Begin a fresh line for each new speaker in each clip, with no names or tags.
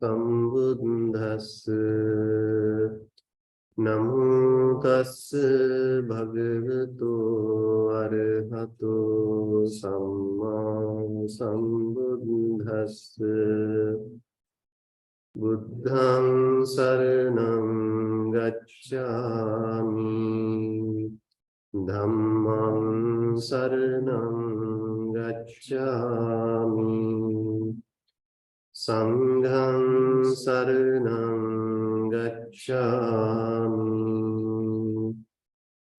Sambuddhassa Namo tassa bhagavato arahato samma sambuddhassa Buddhang saranam gacchami Dhammang saranam gacchami Sanghang saranam gacchami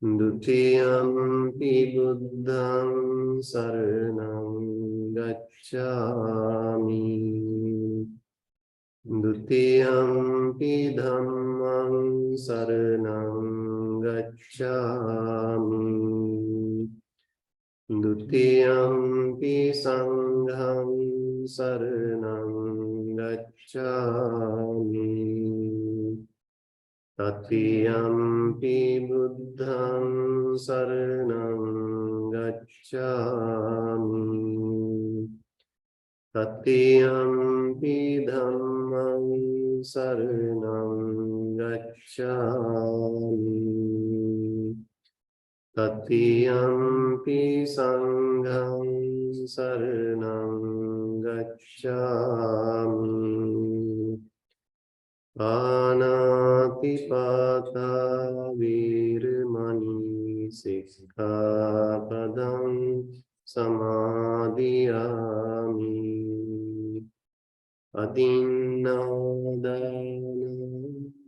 Dutiyampi buddhang saranam gacchami Dutiyampi dhammang saranam gacchami Dutiyampi sanghang saranam gacchami Tatiyampi buddhang saranam gacchami Tatiyampi dhammang saranam gacchami Tatiyampi sanghang saranam gacchami Panati pata viramani sikkhapadang samadhiyami Adinādana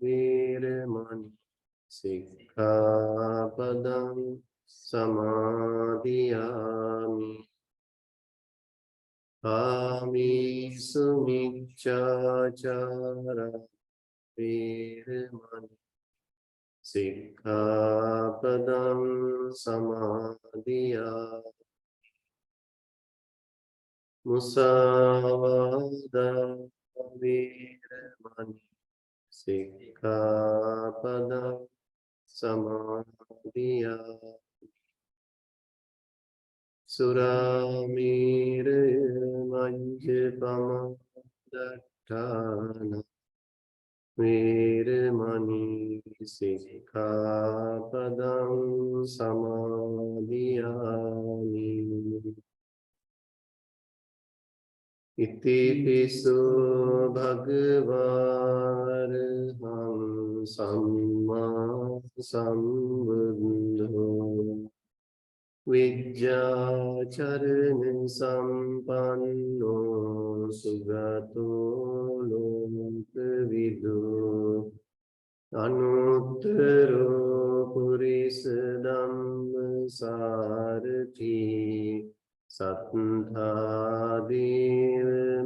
viramani sikkhapadang samadhiyami Amisu miccacara viramani sikkhapadang samadhiyami Musāvāda viramani sikkhapadang samadhiyami Suramira majjapama dattana viramani sikkhapadang samadhiyami Iti-piso bhagavāraham sammā sambuddho Vijjācarana sampanno sugato lokavido Anuttaro purisa dhamma sārati Sattādeva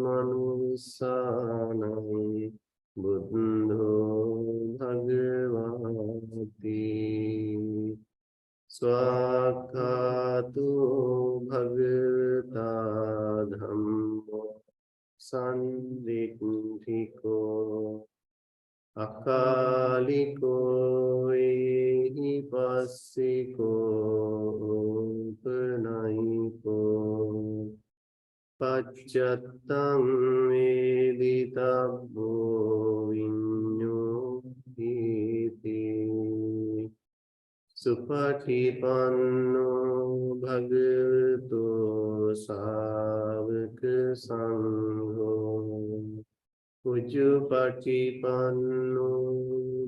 manusānam buddho bhagavati Swakkhāto bhagavata dhammo sanditthiko Akaliko ehi passiko upanayiko Paccattang editabbo viñño iti Supatipanno bhagavato sāvaka sangho Ujjupatipanno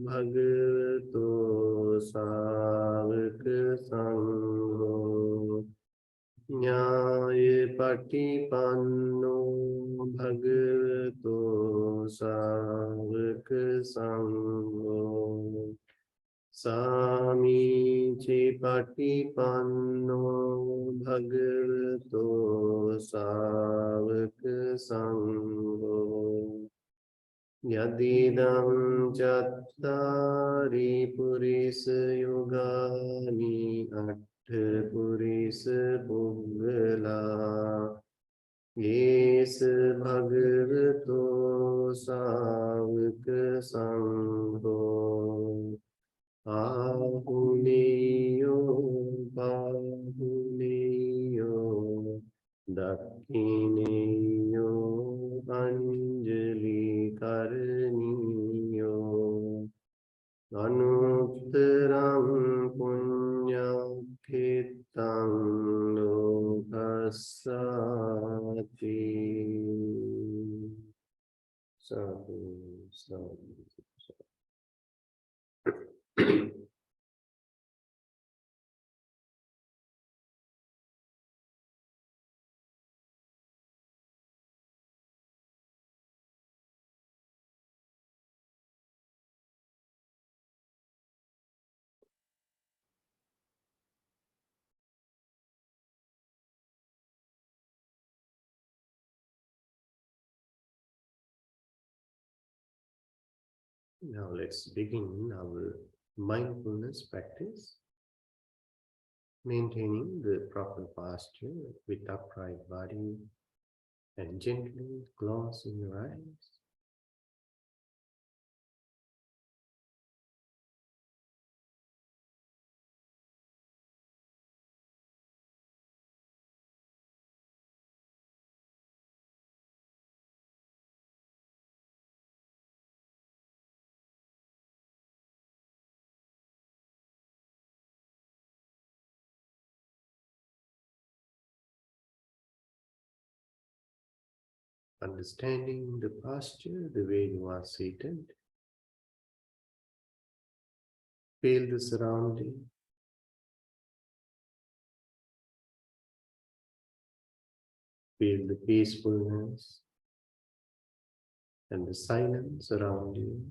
bhagavato sāvaka sangho Nyāyapatipanno bhagavato sāvaka sangho Sāmīci patipanno bhagavato sāvaka sangho Yadidam cattari purisa yogani atta purisa puggala Yesa bhagavato sāvaka sangho Ahuneyo Bahuneyo Dakhineyo Anjali කරණීයෝ අනුත්තරං පුඤ්ඤක්ඛිතං ලෝකස්සාති සාදු සාදු. Now let's begin our mindfulness practice, maintaining the proper posture with upright body and gently closing your eyes. Understanding the posture, the way you are seated. Feel the surrounding. Feel the peacefulness and the silence around you.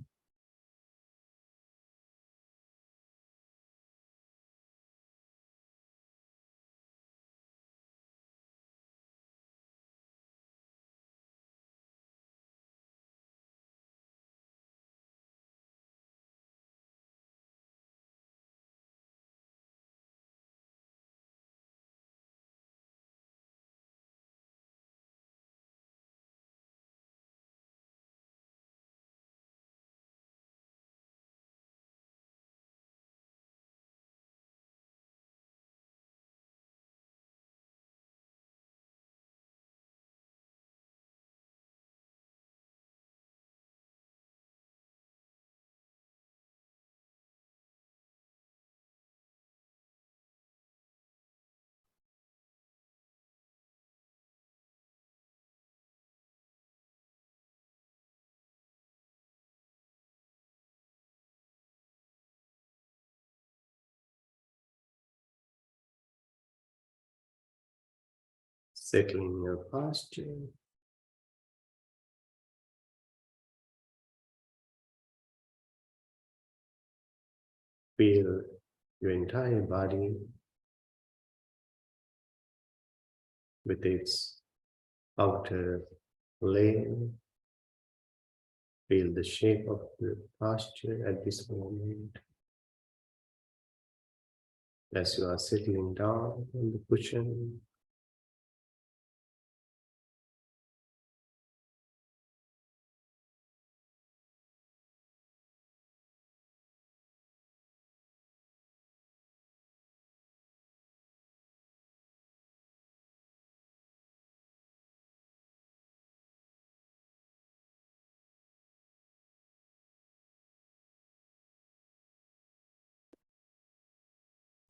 Settling your posture. Feel your entire body with its outer layer. Feel the shape of the posture at this moment. As you are settling down on the cushion,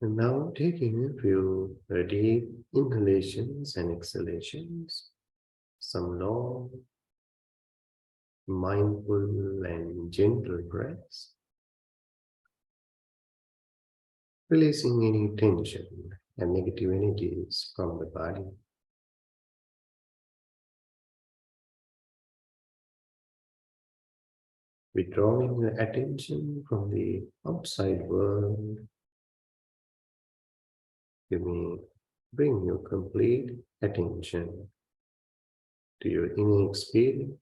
and now taking a few deep inhalations and exhalations, some long, mindful and gentle breaths, releasing any tension and negative energies from the body. Withdrawing your attention from the outside world, you may bring your complete attention to your inner experience,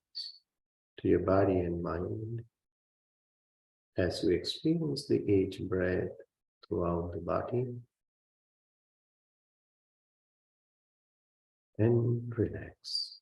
to your body and mind, as you experience each breath throughout the body, and relax.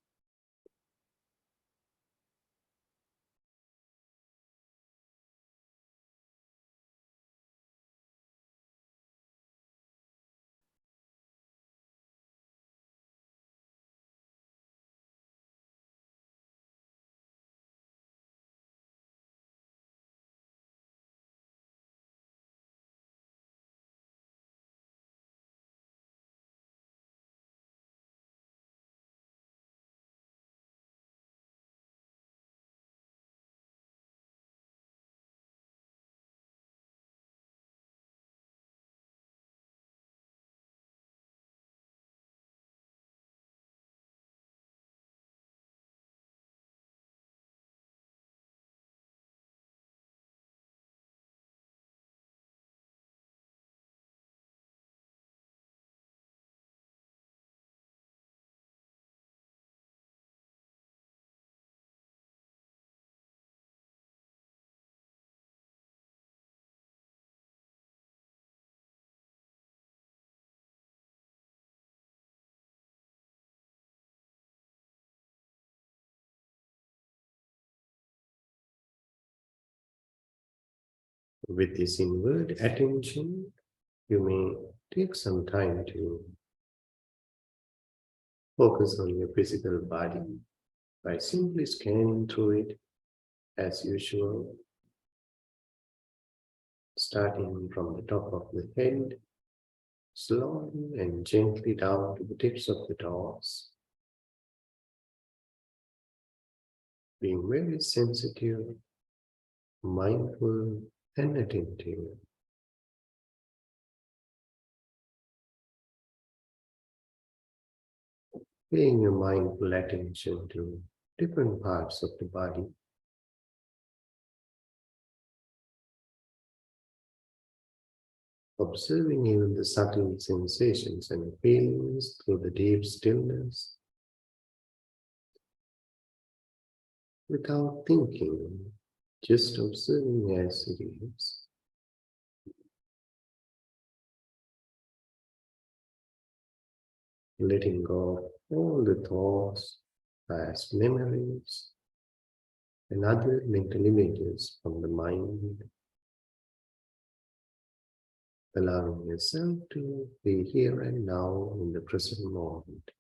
With this inward attention, you may take some time to focus on your physical body by simply scanning through it as usual, starting from the top of the head, slowly and gently down to the tips of the toes, being very sensitive, mindful, and attentive. Paying your mindful attention to different parts of the body, observing even the subtle sensations and feelings through the deep stillness without thinking, just observing as it is. Letting go of all the thoughts, past memories, and other mental images from the mind, allowing yourself to be here and now in the present moment.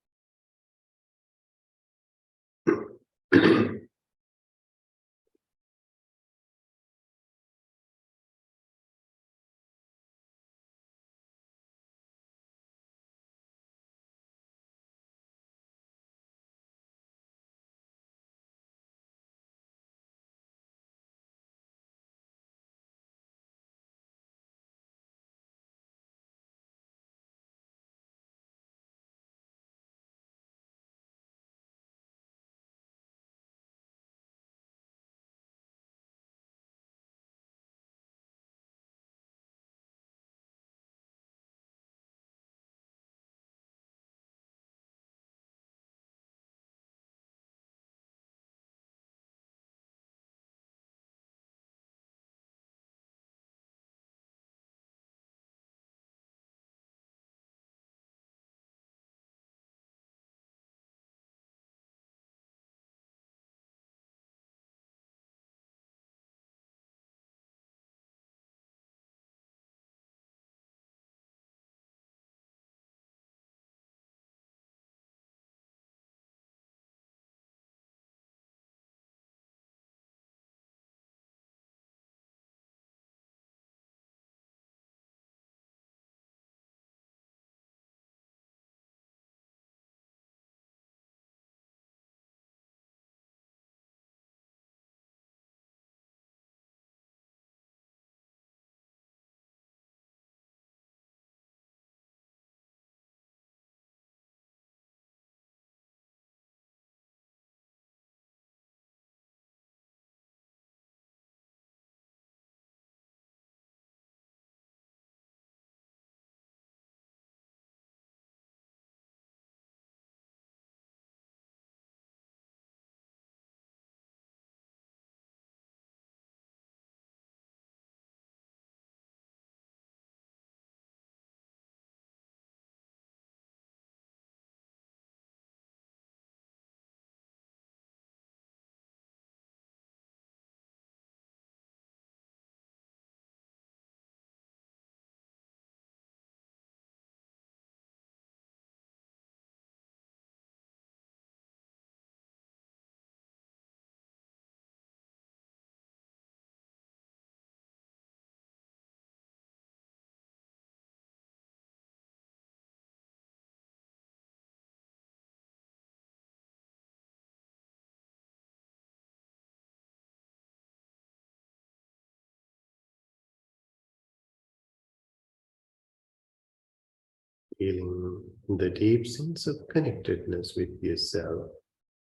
Feeling the deep sense of connectedness with yourself,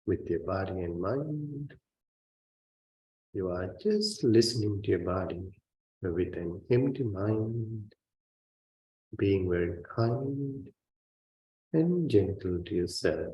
with your body and mind. You are just listening to your body with an empty mind, being very kind and gentle to yourself.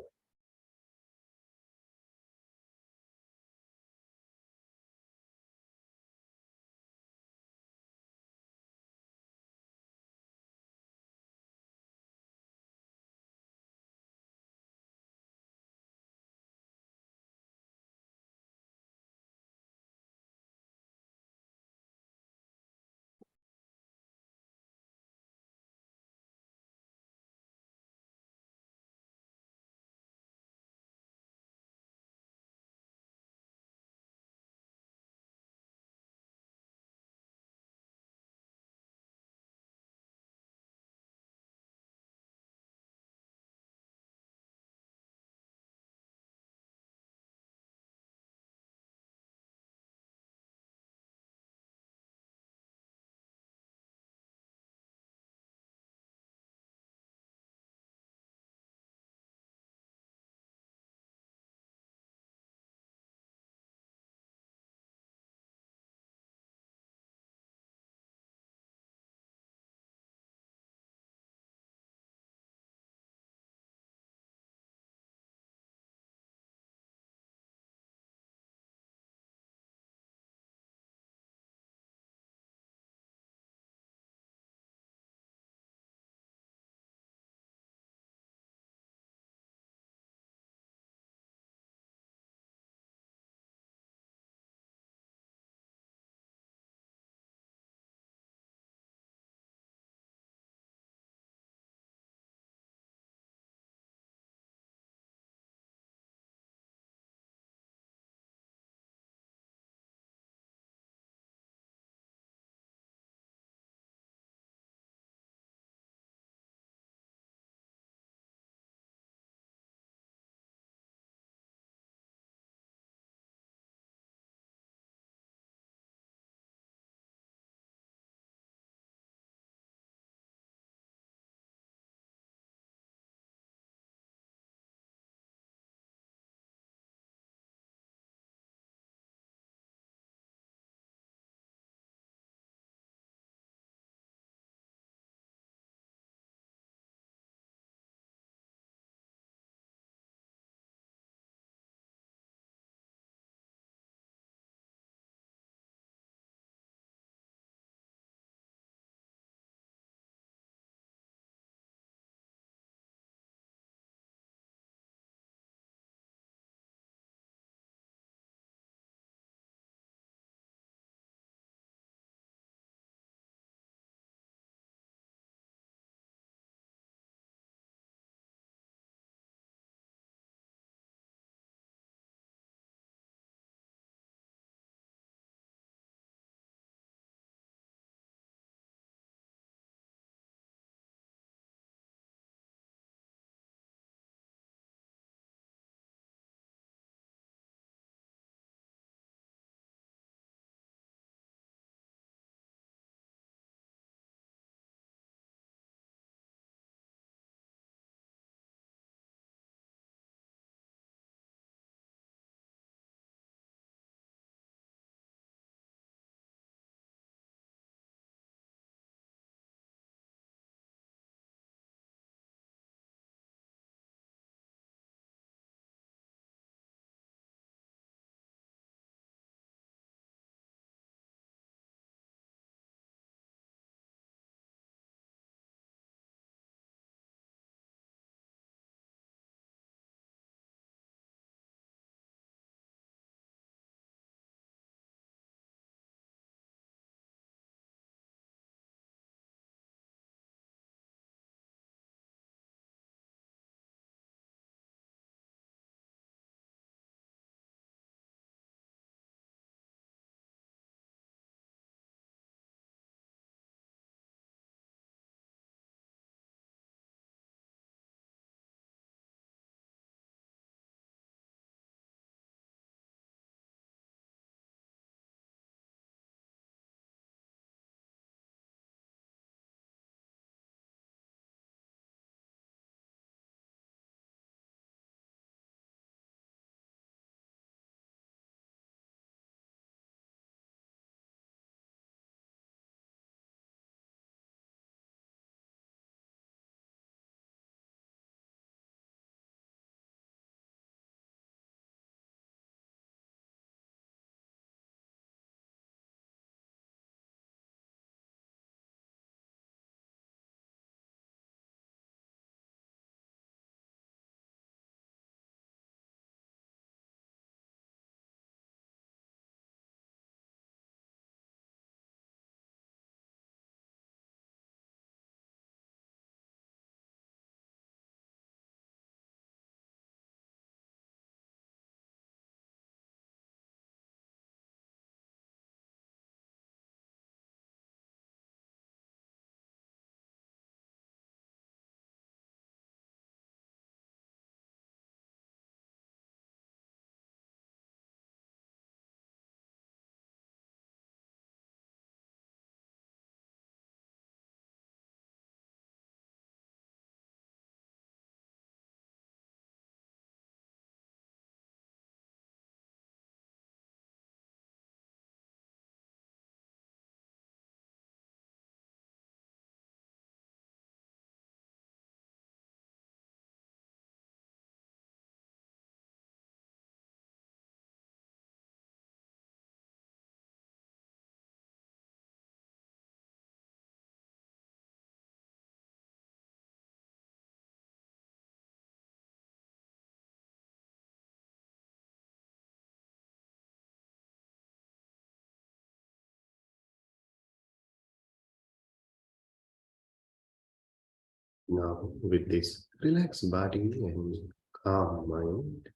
Now, with this relaxed body and calm mind,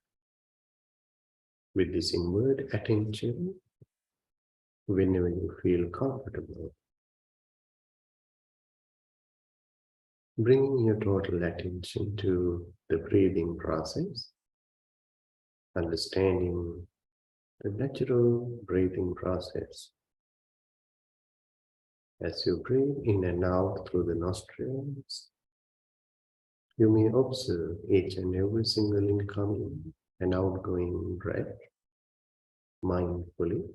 with this inward attention, whenever you feel comfortable, bringing your total attention to the breathing process, understanding the natural breathing process. As you breathe in and out through the nostrils, you may observe each and every single incoming and outgoing breath mindfully.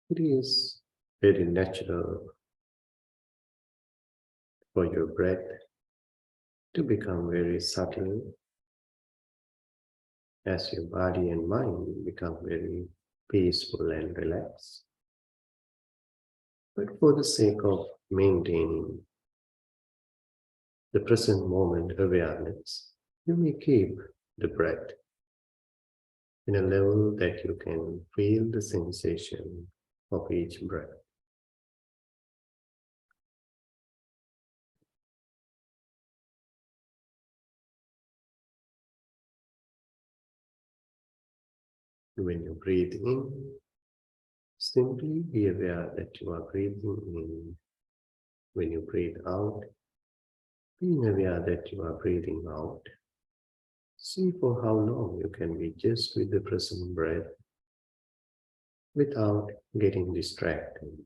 It is very natural for your breath to become very subtle as your body and mind become very peaceful and relaxed. But for the sake of maintaining the present moment awareness, you may keep the breath in a level that you can feel the sensation of each breath. When you breathe in, simply be aware that you are breathing in. When you breathe out, being aware that you are breathing out. See for how long you can be just with the present breath without getting distracted.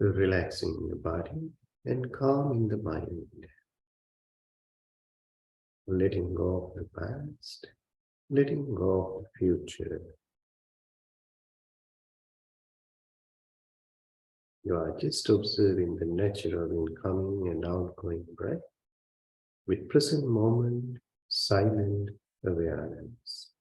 relaxing your body and calming the mind, letting go of the past, letting go of the future. You are just observing the natural incoming and outgoing breath with present moment, silent awareness.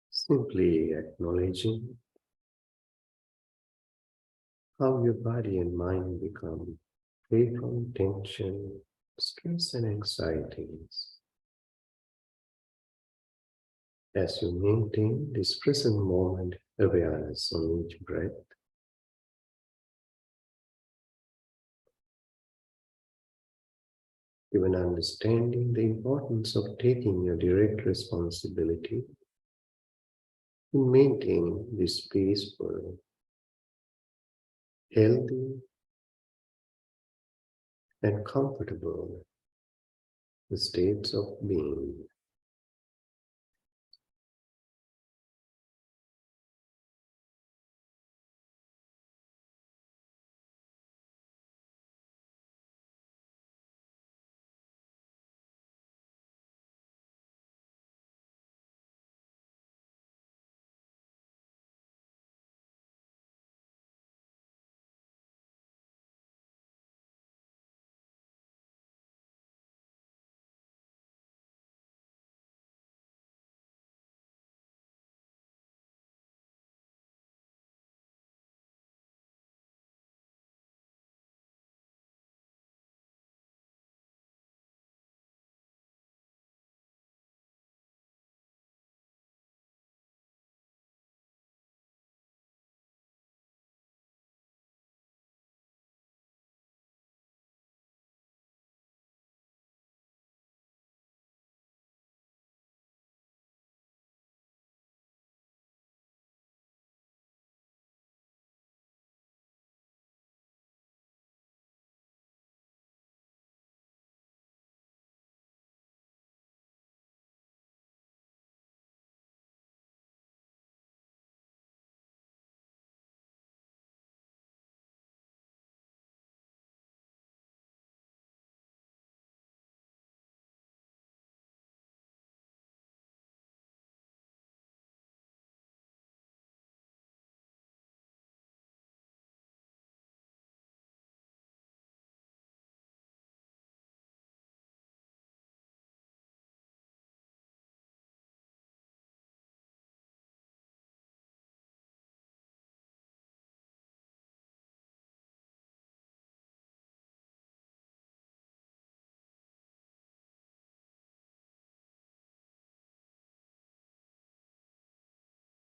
Simply acknowledging how your body and mind become free from tension, stress, and anxieties. As you maintain this present moment awareness on each breath, even understanding the importance of taking your direct responsibility in maintaining this peaceful, healthy, and comfortable states of being.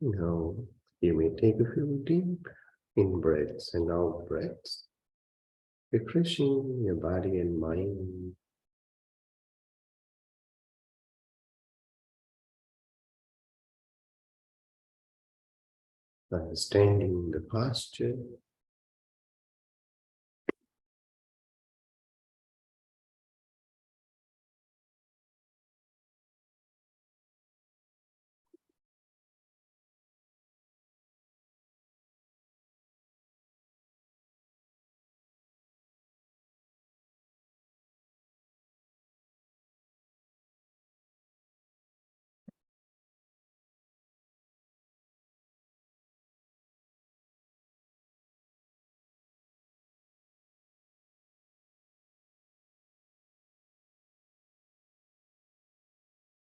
Now, you may take a few deep in breaths and out breaths, refreshing your body and mind understanding the posture,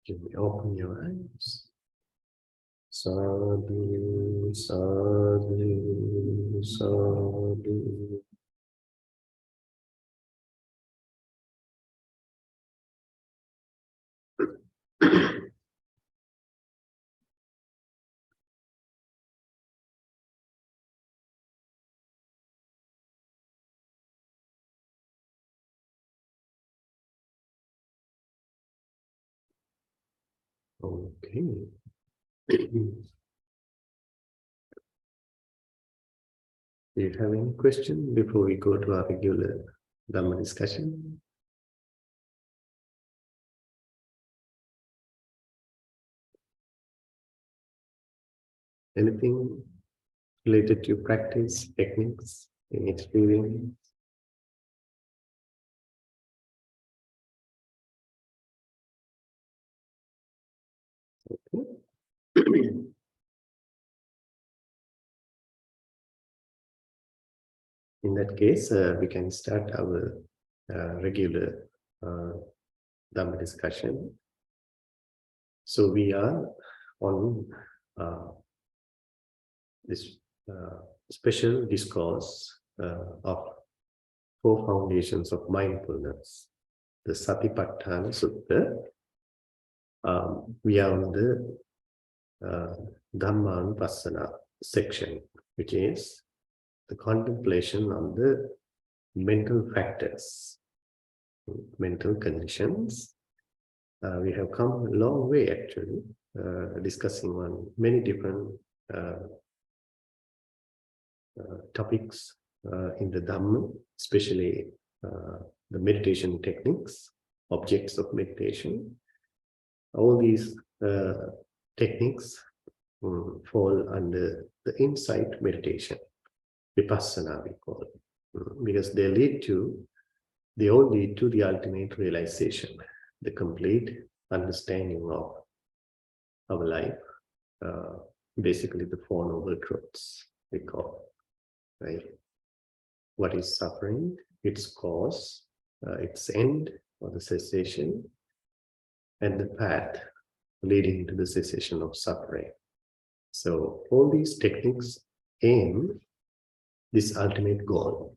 you may open your eyes. Sadhu, sadhu, sadhu. Okay. Do you have any question before we go to our regular Dhamma discussion? Anything related to practice, techniques, any experience? Okay. In that case, we can start our regular Dhamma discussion. So we are on this special discourse of 4 foundations of mindfulness, the Satipatthana Sutta. We are on the Dhammanupassana section, which is the contemplation on the mental factors, mental conditions. We have come a long way actually, discussing on many different topics in the Dhamma, especially the meditation techniques, objects of meditation. All these techniques fall under the insight meditation, vipassana we call it, because they all lead to the ultimate realization, the complete understanding of our life, basically the 4 noble truths we call, right? What is suffering, its cause, its end or the cessation, and the path leading to the cessation of suffering. So all these techniques aim this ultimate goal.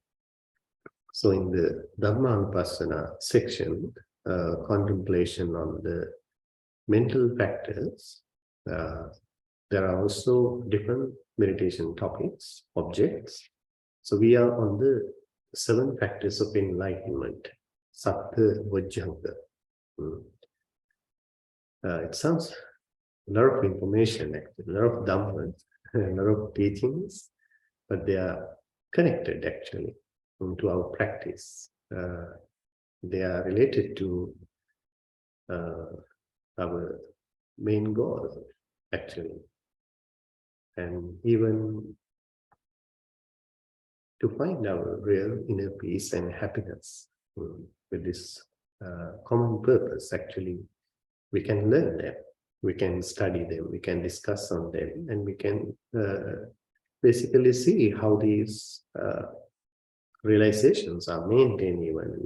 So in the Dhammanupassana section, contemplation on the mental factors, there are also different meditation topics, objects. So we are on the 7 factors of enlightenment, Sattva Vajjhanga. It sounds a lot of information, actually, a lot of Dhamma, a lot of teachings, but they are connected actually to our practice. They are related to our main goal, actually. And even to find our real inner peace and happiness with this common purpose, actually, we can learn them, we can study them, we can discuss on them, and we can basically see how these realizations are maintained even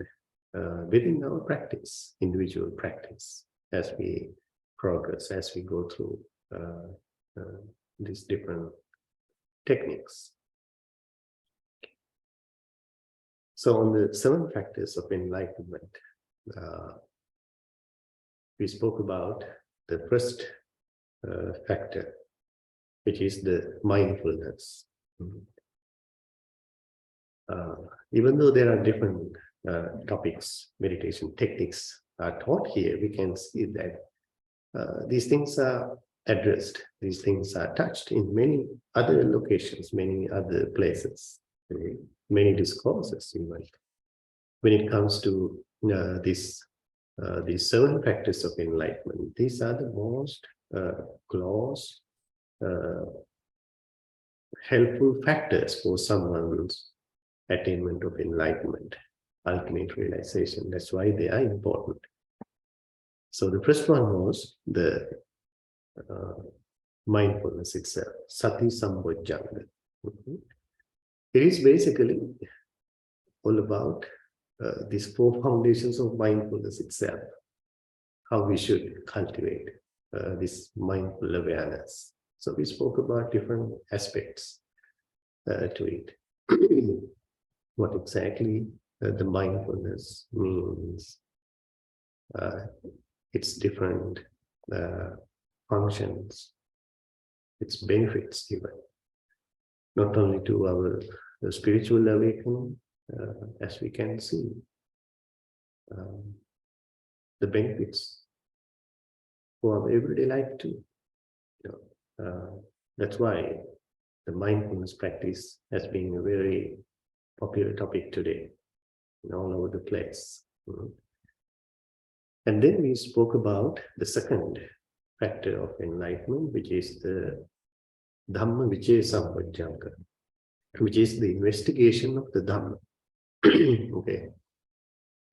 within our practice, individual practice, as we progress, as we go through these different techniques. So on the 7 factors of enlightenment, we spoke about the first factor, which is the mindfulness. Even though there are different topics, meditation techniques are taught here, we can see that these things are addressed. These things are touched in many other locations, many other places, many discourses even. When it comes to these 7 factors of enlightenment, these are the most close, helpful factors for someone's attainment of enlightenment, ultimate realization. That's why they are important. So the first one was the mindfulness itself, sati sambojjhanga. It is basically all about these 4 foundations of mindfulness itself, how we should cultivate this mindful awareness. So we spoke about different aspects to it. What exactly the mindfulness means, its different functions, its benefits even, not only to our spiritual awakening, as we can see, the benefits for our everyday life too. That's why the mindfulness practice has been a very popular topic today, all over the place. And then we spoke about the second factor of enlightenment, which is the Dhamma Vicaya Sampajjhanga, which is the investigation of the Dhamma. Okay.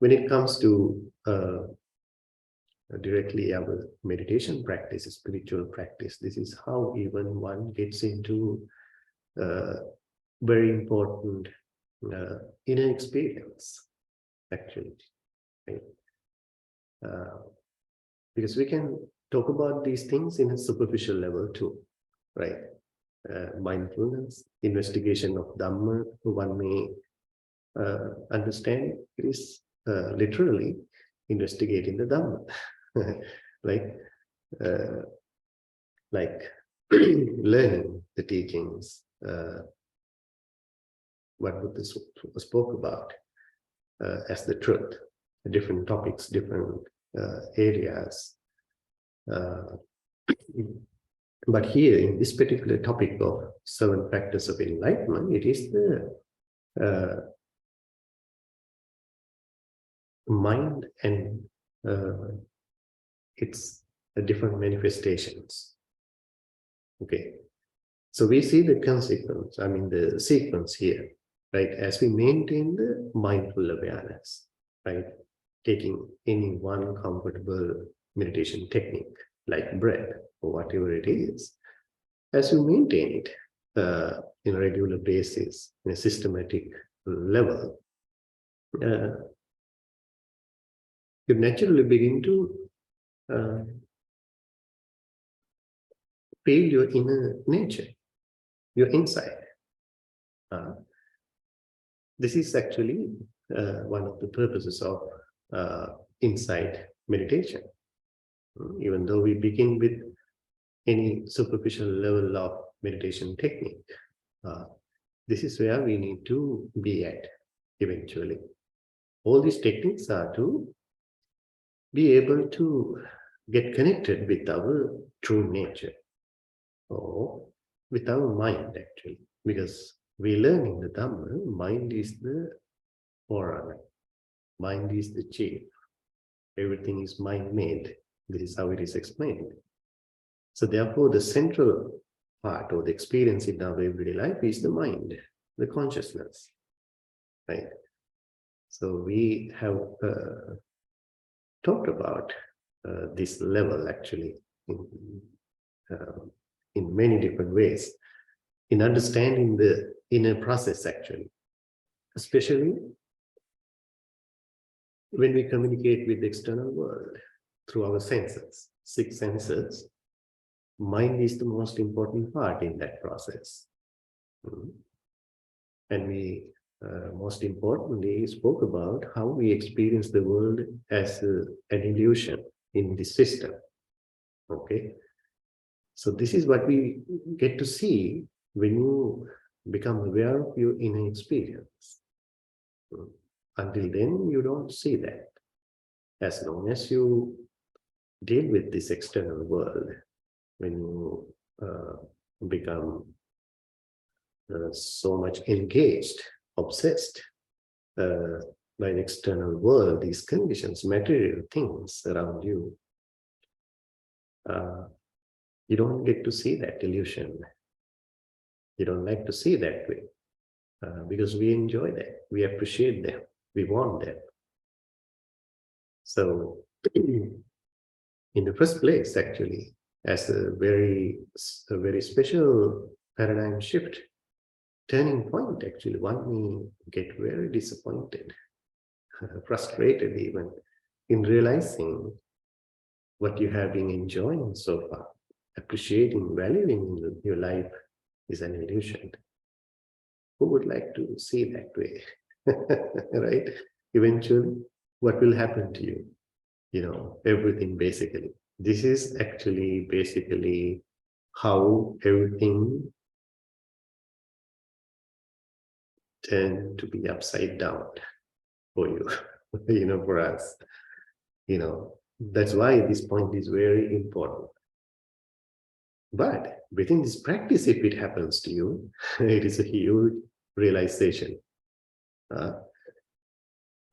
When it comes to directly our meditation practice, spiritual practice, this is how even one gets into very important inner experience, actually. Right? Because we can talk about these things in a superficial level too, right? Mindfulness, investigation of Dhamma, one may understand it is literally investigating the Dhamma, like learning the teachings, what Buddha spoke about as the truth, different topics, different areas. But here in this particular topic of 7 factors of enlightenment, it is the mind and its different manifestations. Okay, so we see the consequence, the sequence here, right? As we maintain the mindful awareness, right? Taking any one comfortable meditation technique, like breath or whatever it is, as you maintain it in a regular basis, in a systematic level, you naturally begin to feel your inner nature, your inside. This is actually one of the purposes of insight meditation. Even though we begin with any superficial level of meditation technique, this is where we need to be at eventually. All these techniques are to be able to get connected with our true nature, or with our mind actually, because we learn in the Dhamma, mind is the forerunner, mind is the chief, everything is mind-made. This is how it is explained. So therefore, the central part or the experience in our everyday life is the mind, the consciousness, right? So we have talked about this level actually in many different ways, in understanding the inner process actually, especially when we communicate with the external world through our senses, 6 senses. Mind is the most important part in that process. And we most importantly spoke about how we experience the world as an illusion in this system. Okay, so this is what we get to see when you become aware of your inner experience. Until then, you don't see that. As long as you deal with this external world, when you become so much engaged, obsessed by the external world, these conditions, material things around you, you don't get to see that illusion. You don't like to see that way because we enjoy that, we appreciate them, we want them. So, in the first place, actually, as a very special paradigm shift, turning point, actually, one may get very disappointed, frustrated even, in realizing what you have been enjoying so far, appreciating, valuing in your life is an illusion. Who would like to see that way? Right? Eventually, what will happen to you? You know, everything basically. This is actually basically how everything turned to be upside down for you, for us. That's why this point is very important. But within this practice, if it happens to you, it is a huge realization.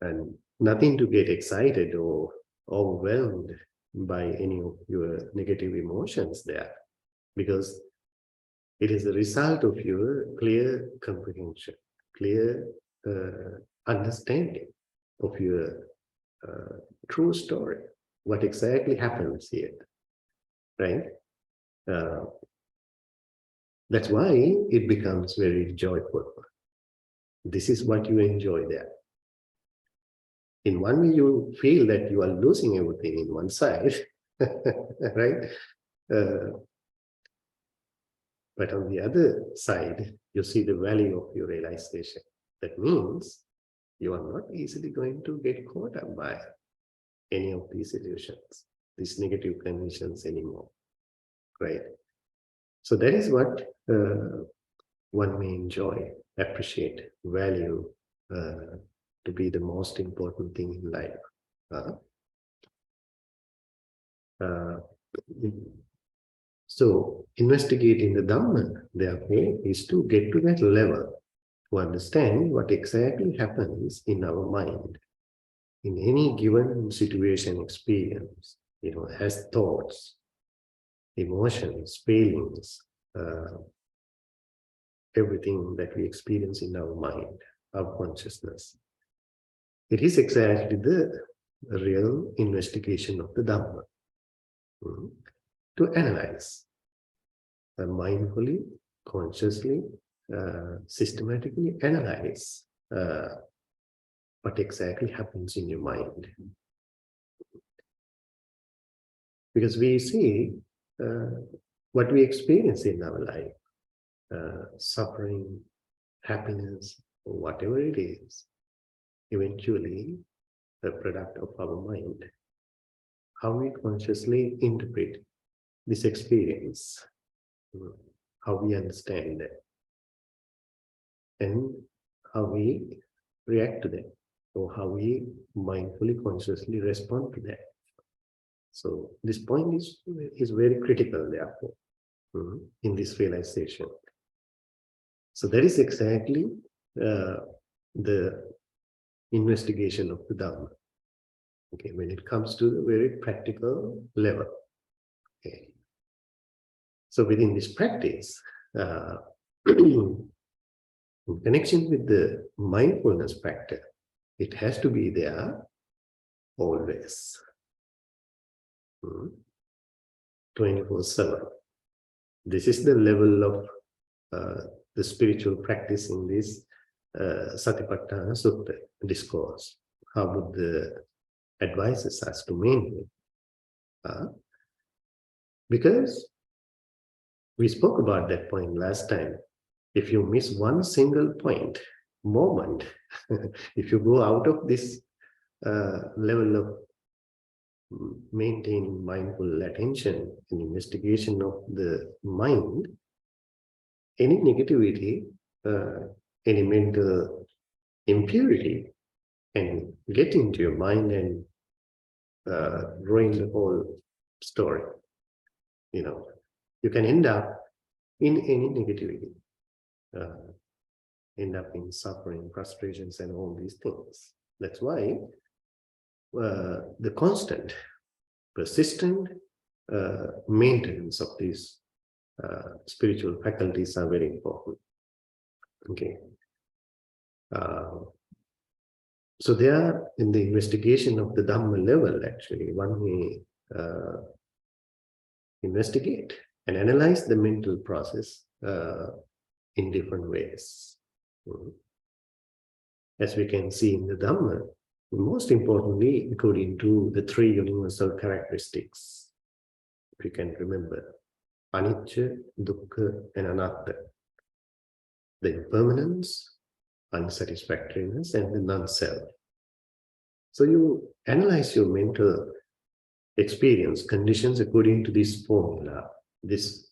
And nothing to get excited or overwhelmed by any of your negative emotions there, because it is a result of your clear comprehension, clear understanding of your true story, what exactly happens here, right? That's why it becomes very joyful. This is what you enjoy there. In one way, you feel that you are losing everything in one side, right? But on the other side, you see the value of your realization. That means you are not easily going to get caught up by any of these illusions, these negative conditions anymore, right? So that is what one may enjoy, appreciate, value to be the most important thing in life. So investigating the Dhamma, therefore, is to get to that level, to understand what exactly happens in our mind in any given situation, experience, as thoughts, emotions, feelings, everything that we experience in our mind, our consciousness. It is exactly the real investigation of the Dhamma. To analyze mindfully, consciously, systematically analyze what exactly happens in your mind. Because we see what we experience in our life, suffering, happiness, or whatever it is, eventually a product of our mind. How we consciously interpret this experience, how we understand it, and how we react to that, or how we mindfully, consciously respond to that. So this point is very critical, therefore, in this realization. So that is exactly the investigation of the Dhamma. Okay, when it comes to the very practical level. Okay. So within this practice, in connection with the mindfulness factor, it has to be there always. 24/7. This is the level of the spiritual practice in this Satipatthana Sutta discourse. How Buddha advises us to maintain. Because we spoke about that point last time. If you miss one single moment, if you go out of this level of maintaining mindful attention and investigation of the mind, any negativity, any mental impurity can get into your mind and ruin the whole story. you can end up in any negativity, end up in suffering, frustrations, and all these things. That's why the constant, persistent maintenance of these spiritual faculties are very important. Okay. So there, in the investigation of the Dhamma level, actually, one may investigate and analyze the mental process in different ways. As we can see in the Dhamma, most importantly, according to the three universal characteristics, if you can remember, anicca, dukkha, and anatta, the impermanence, unsatisfactoriness, and the non-self. So you analyze your mental experience conditions according to this formula, this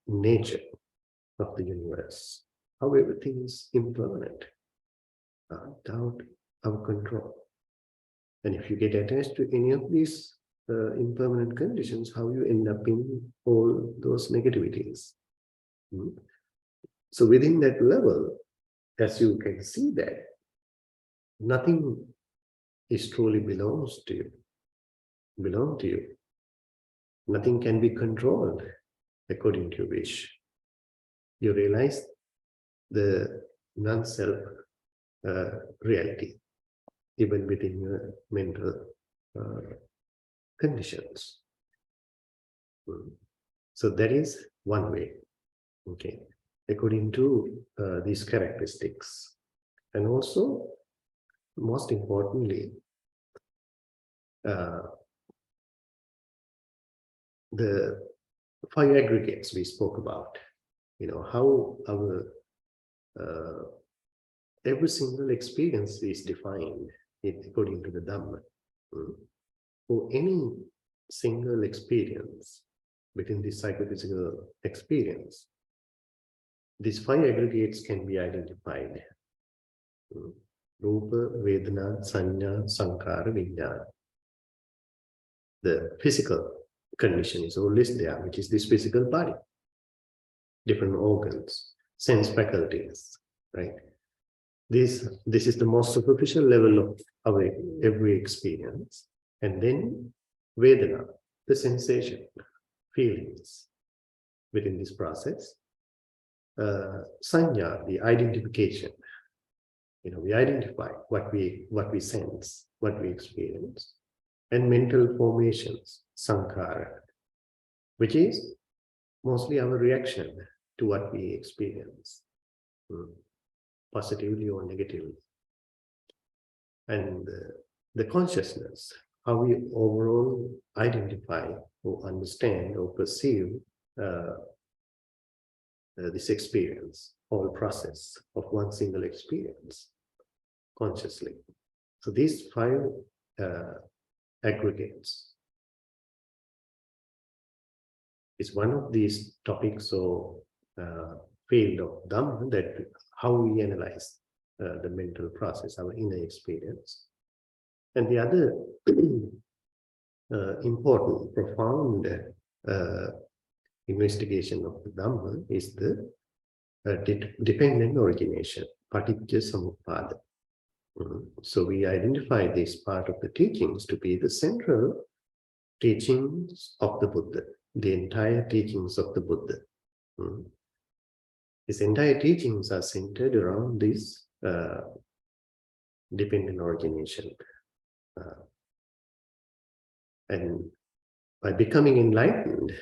nature of the universe, how everything is impermanent, without our control. And if you get attached to any of these impermanent conditions, how you end up in all those negativities. So within that level, as you can see that nothing is truly belong to you. Nothing can be controlled according to your wish. You realize the non-self reality, even within your mental conditions. So that is one way, okay, according to these characteristics. And also, most importantly, the five aggregates we spoke about, how our every single experience is defined according to the Dhamma. For any single experience within this psychophysical experience, these five aggregates can be identified. Rupa, Vedana, Sanya, Sankara, Vijnana. The physical condition is always there, which is this physical body, different organs, sense faculties, right? This is the most superficial level of our every experience. And then Vedana, the sensation, feelings within this process. Sanya, the identification. We identify what we sense, what we experience. And mental formations, Sankara, which is mostly our reaction to what we experience, positively or negatively. And the consciousness, how we overall identify or understand or perceive this experience, whole process of one single experience consciously. So these five aggregates is one of these topics or field of Dhamma, that how we analyze the mental process, our inner experience. And the other important, profound investigation of the Dhamma is the dependent origination, Paticca Samuppada. So we identify this part of the teachings to be the central teachings of the Buddha, the entire teachings of the Buddha. These entire teachings are centered around this dependent origination. And by becoming enlightened,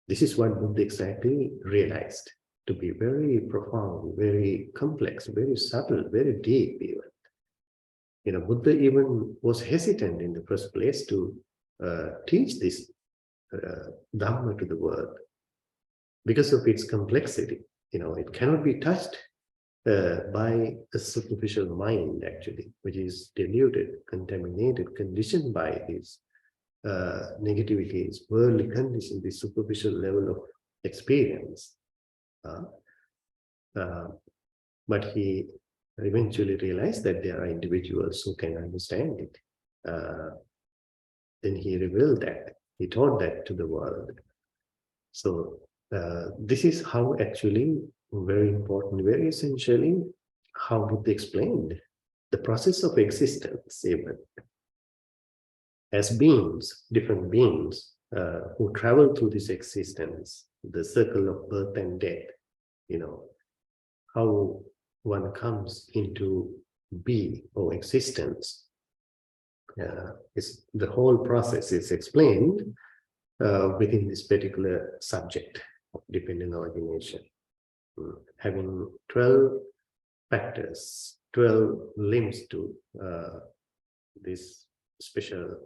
this is what Buddha exactly realized to be very profound, very complex, very subtle, very deep even. Buddha even was hesitant in the first place to teach this Dhamma to the world because of its complexity. It cannot be touched by a superficial mind, actually, which is deluded, contaminated, conditioned by these negativities, worldly conditions, this superficial level of experience. But he eventually realized that there are individuals who can understand it. Then he revealed that, he taught that to the world. So this is how actually very important, very essentially, how Buddha explained the process of existence, even as beings, different beings who travel through this existence, the circle of birth and death, how one comes into be or existence. The whole process is explained within this particular subject of dependent origination. Having 12 factors, 12 limbs to this special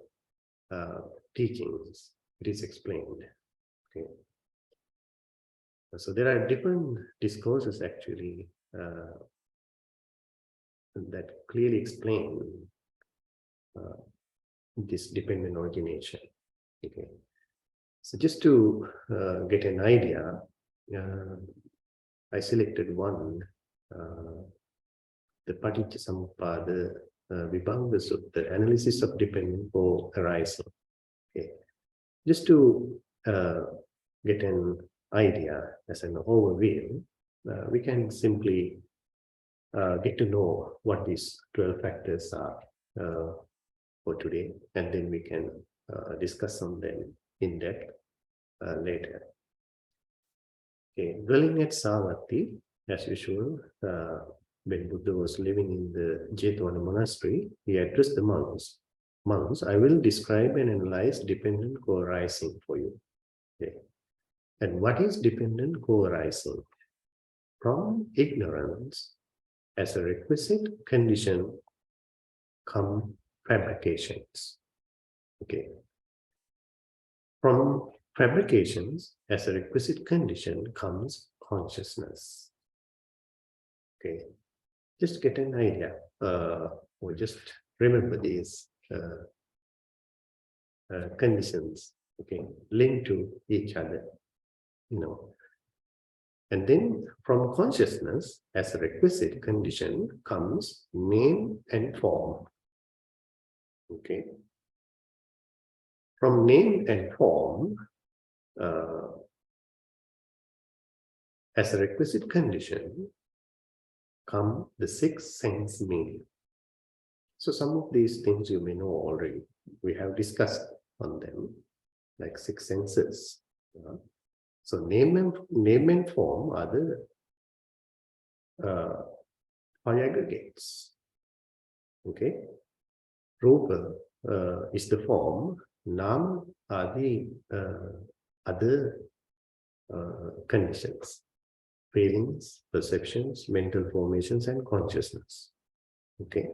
teachings, it is explained. Okay. So there are different discourses actually that clearly explain this dependent origination. Okay. So just to get an idea, I selected one, the Paticca Samuppada Vibhanga Sutta, analysis of dependent co-arising. Okay. Just to get an idea as an overview, we can simply get to know what these 12 factors are for today, and then we can discuss on them in depth later. Okay. Dwelling at Savatthi, as usual, when Buddha was living in the Jetavana monastery, he addressed the monks. Monks, I will describe and analyze dependent co-arising for you. Okay. And what is dependent co-arising? From ignorance as a requisite condition come fabrications. Okay. From fabrications as a requisite condition comes consciousness. Okay. Just get an idea, or just remember these conditions, okay, linked to each other, And then from consciousness as a requisite condition comes name and form. Okay. From name and form as a requisite condition come the six sense meaning. So some of these things you may know already. We have discussed on them, like six senses. So name and form are the five aggregates. Okay. Rupa is the form. Nam are the other conditions. Feelings, perceptions, mental formations, and consciousness. Okay.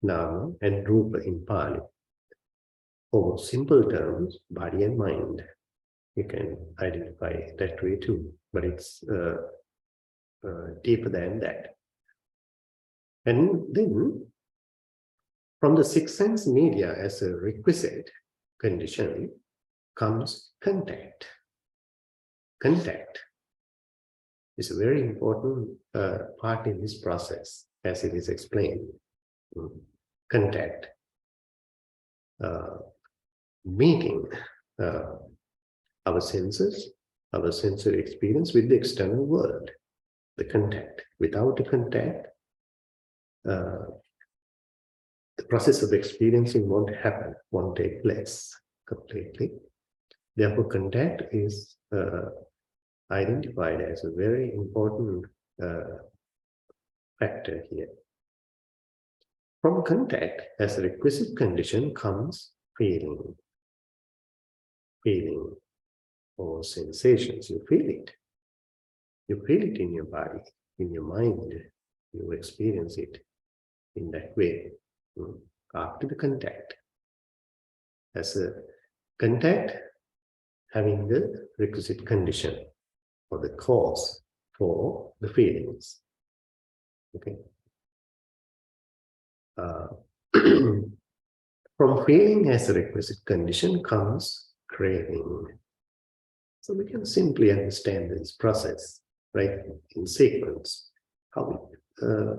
Nama and Rupa in Pali. Or simple terms, body and mind. You can identify that way too, but it's deeper than that. And then, from the six sense media as a requisite condition comes contact. Contact is a very important part in this process, as it is explained. Contact. Meeting our senses, our sensory experience with the external world, the contact. Without a contact, the process of experiencing won't happen, won't take place completely. Therefore, contact is identified as a very important factor here. From contact, as a requisite condition, comes feeling. Feeling or sensations, you feel it. You feel it in your body, in your mind. You experience it in that way after the contact. As a contact having the requisite condition or the cause for the feelings. Okay. From feeling as a requisite condition comes craving. So we can simply understand this process, right, in sequence, how it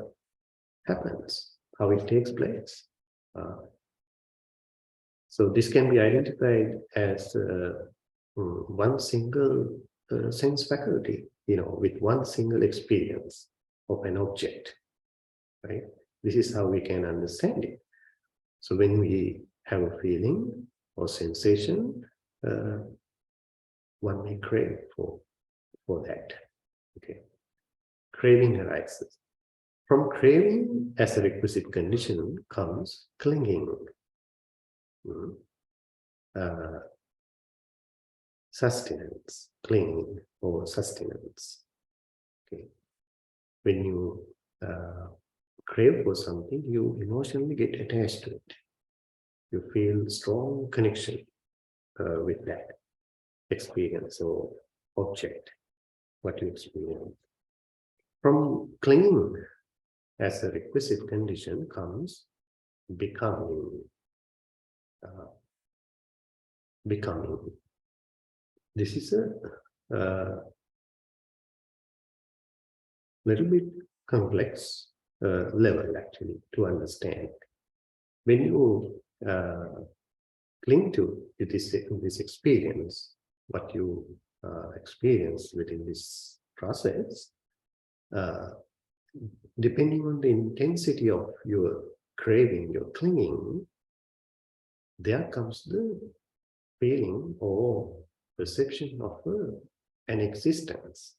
happens, how it takes place. So this can be identified as one single sense faculty, with one single experience of an object, right? This is how we can understand it. So when we have a feeling or sensation, one may crave for that. Okay, craving arises. From craving as a requisite condition comes clinging, sustenance, clinging or sustenance. Okay, when you crave for something, you emotionally get attached to it. You feel strong connection with that experience or object, what you experience. From clinging as a requisite condition comes becoming. This is a little bit complex level actually to understand. When you cling to this experience, what you experience within this process, depending on the intensity of your craving, your clinging, there comes the feeling or perception of an existence.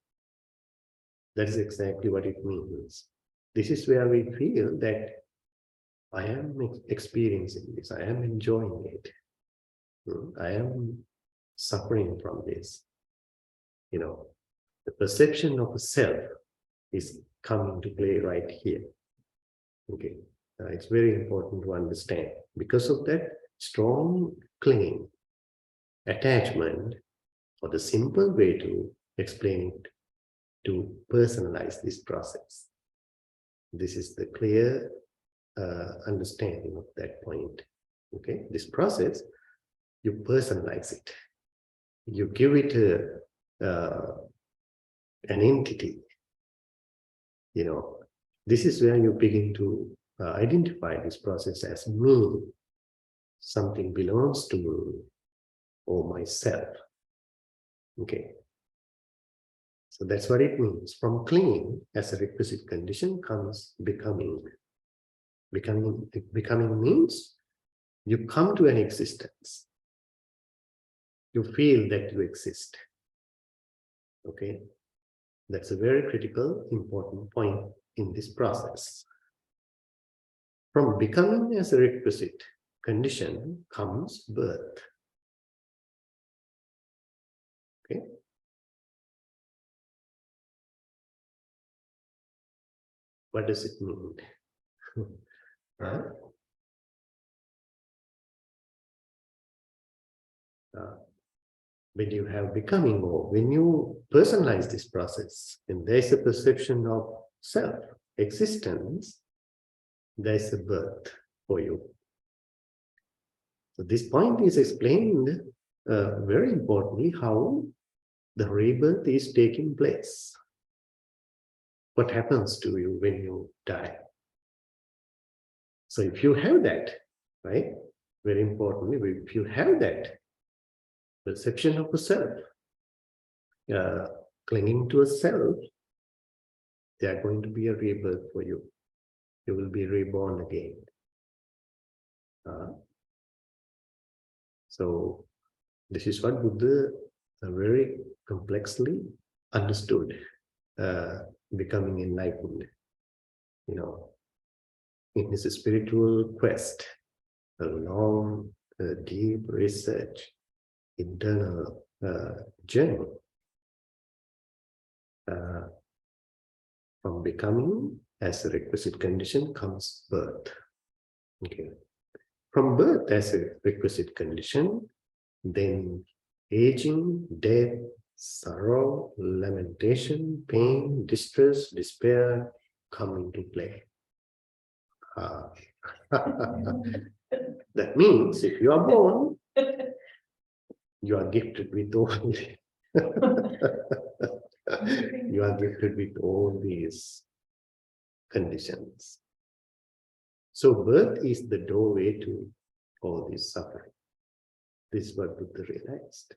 That is exactly what it means. This is where we feel that I am experiencing this, I am enjoying it, I am suffering from this. The perception of a self is coming to play right here. Okay, it's very important to understand. Because of that strong clinging, attachment, or the simple way to explain it, to personalize this process. This is the clear understanding of that point. Okay, this process, you personalize it. You give it an entity. This is where you begin to identify this process as me. Something belongs to me or myself. Okay. So that's what it means. From clinging as a requisite condition comes becoming. Becoming means you come to an existence. You feel that you exist. Okay. That's a very critical, important point in this process. From becoming as a requisite condition comes birth. Okay. What does it mean? When you have becoming, or when you personalize this process, and there's a perception of self, existence, there's a birth for you. So this point is explained very importantly how the rebirth is taking place. What happens to you when you die? So if you have that, right, very importantly, if you have that perception of a self, clinging to a self, there are going to be a rebirth for you. You will be reborn again. So this is what Buddha very complexly understood, becoming enlightened. In his spiritual quest, a long, deep research, internal journey. From becoming as a requisite condition comes birth. Okay. From birth as a requisite condition, then aging, death, sorrow, lamentation, pain, distress, despair come into play. That means if you are born, you are gifted with all you are gifted with all these conditions. So birth is the doorway to all this suffering. This is what Buddha realized.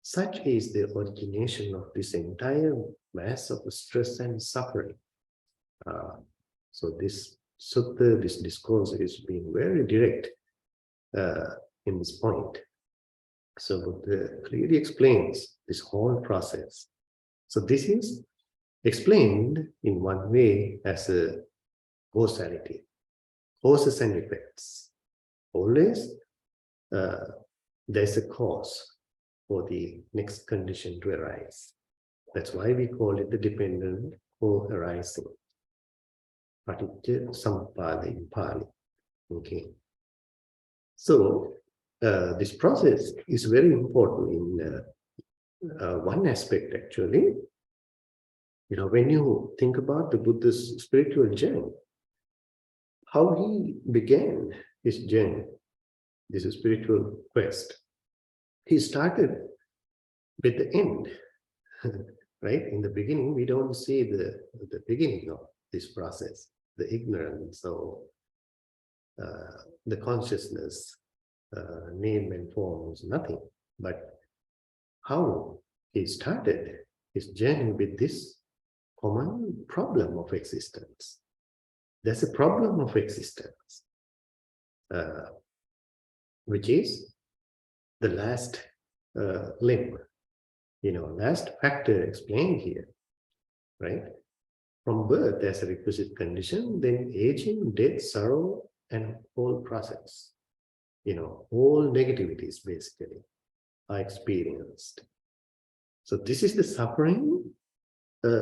Such is the origination of this entire mass of stress and suffering. So this sutta, this discourse is being very direct in this point. So Buddha clearly explains this whole process. So this is explained in one way as a causality, causes and effects. Always there's a cause for the next condition to arise. That's why we call it the dependent co-arising. Paticca Samuppada in Pali. Okay. So this process is very important in one aspect, actually. When you think about the Buddha's spiritual journey, how he began his journey, this spiritual quest, he started with the end, right? In the beginning, we don't see the beginning of this process, the ignorance or the consciousness, name and forms, nothing. But how he started his journey with this common problem of existence. There's a problem of existence, which is the last limb, last factor explained here, right? From birth as a requisite condition, then aging, death, sorrow, and whole process, all negativities basically are experienced. So this is the suffering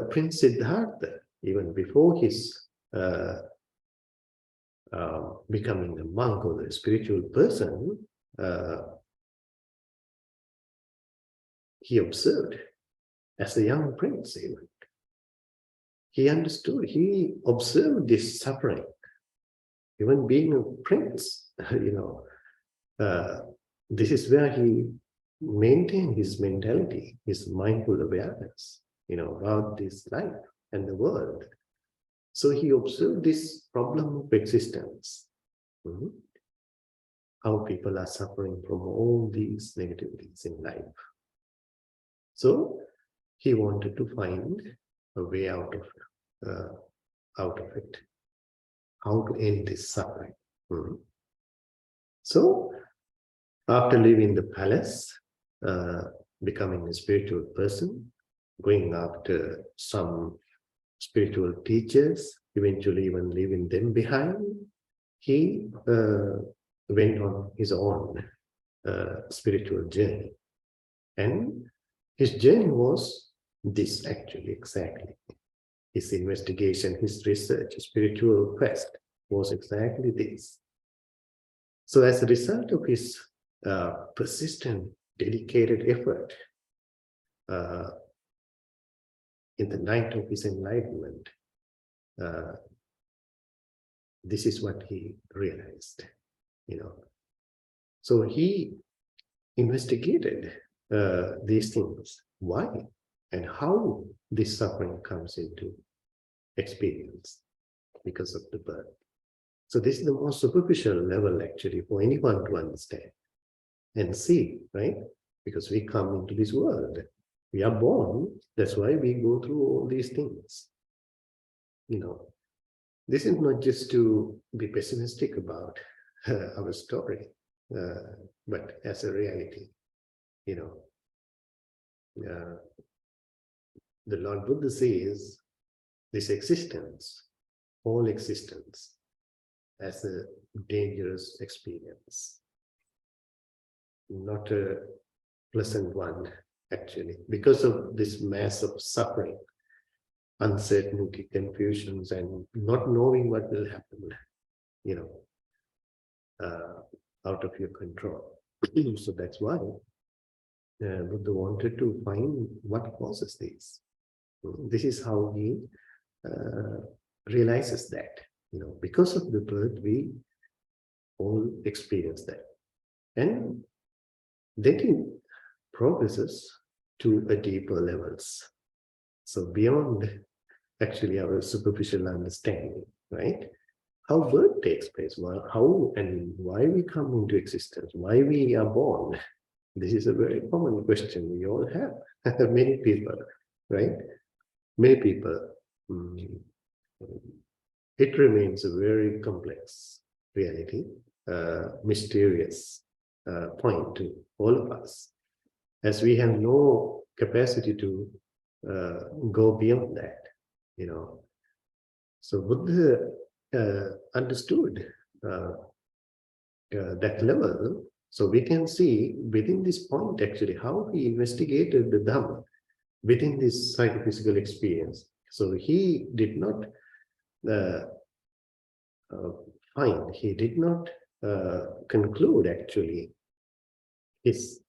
Prince Siddhartha, even before his becoming a monk or a spiritual person, he observed as a young prince even. He understood, he observed this suffering. Even being a prince, this is where he maintained his mentality, his mindful awareness, about this life and the world. So he observed this problem of existence, how people are suffering from all these negativities in life. So he wanted to find a way out of it, how to end this suffering. So after leaving the palace, becoming a spiritual person, going after some spiritual teachers, eventually even leaving them behind, he went on his own spiritual journey. And his journey was this, actually, exactly. His investigation, his research, his spiritual quest was exactly this. So as a result of his persistent, dedicated effort, in the night of his enlightenment, this is what he realized, So he investigated these things, why and how this suffering comes into experience because of the birth. So this is the most superficial level, actually, for anyone to understand and see, right? Because we come into this world. We are born, that's why we go through all these things. This is not just to be pessimistic about our story, but as a reality, the Lord Buddha says this existence, whole existence, as a dangerous experience, not a pleasant one, actually, because of this mass of suffering, uncertainty, confusions, and not knowing what will happen, out of your control. So that's why Buddha wanted to find what causes this. This is how he realizes that, because of the birth, we all experience that. And then he progresses to a deeper levels. So beyond actually our superficial understanding, right? How birth takes place, how and why we come into existence, why we are born, This is a very common question we all have. Many people, right? Many people. mm, It remains a very complex reality, mysterious point to all of us, as we have no capacity to go beyond that, you know. So Buddha understood that level. So we can see within this point actually how he investigated the Dhamma within this psychophysical experience. So he did not uh, he did not conclude actually his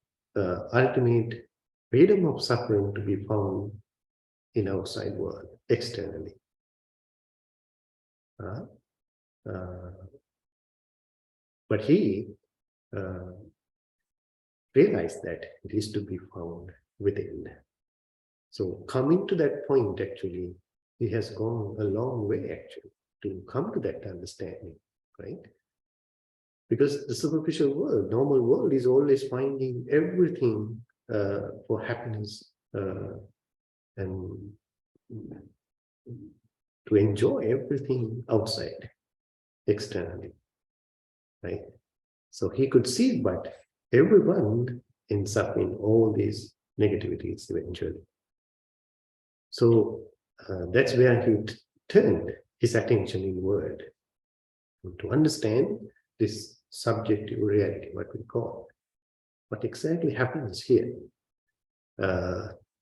ultimate freedom of suffering to be found in outside world, externally. But he realized that it is to be found within. So coming to that point, actually, he has gone a long way, actually, to come to that understanding, right? Because the superficial world, normal world, is always finding everything for happiness and to enjoy everything outside, externally, right? So he could see, but everyone ends up in all these negativities eventually. So that's where he turned his attention inward to understand this subjective reality, what we call. What exactly happens here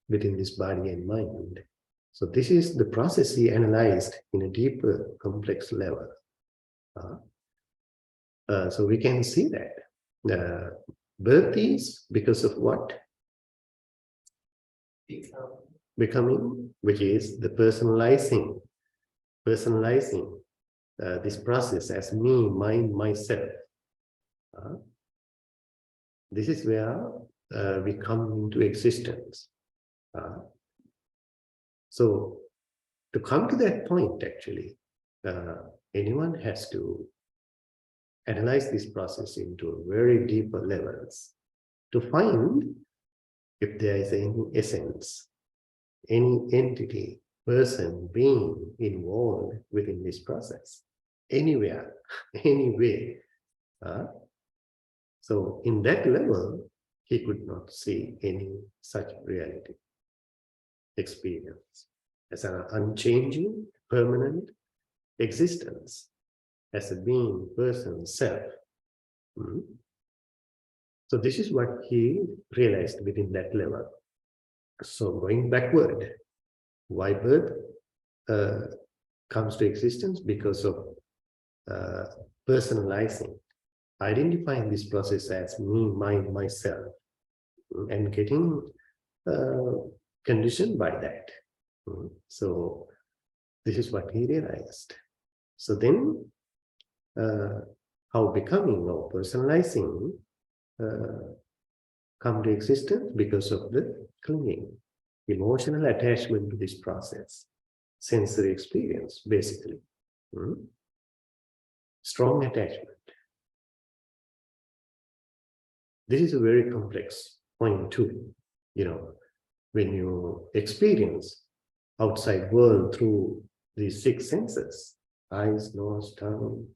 within this body and mind. So this is the process he analyzed in a deeper, complex level. So we can see that birth is because of what? Becoming, which is the personalizing this process as me, mine, myself. This is where we come into existence. So to come to that point, actually, anyone has to analyze this process into very deeper levels to find if there is any essence, any entity, person, being involved within this process, anywhere, anyway. So in that level, he could not see any such reality, experience as an unchanging, permanent existence, as a being, person, self. So this is what he realized within that level. So going backward, why birth comes to existence? Because of personalizing, identifying this process as me, mine, myself, and getting conditioned by that. So this is what he realized. So then how becoming or personalizing come to existence? Because of the clinging, emotional attachment to this process, sensory experience, basically. Strong attachment. This is a very complex point too. You know, when you experience outside world through these six senses, eyes, nose, tongue,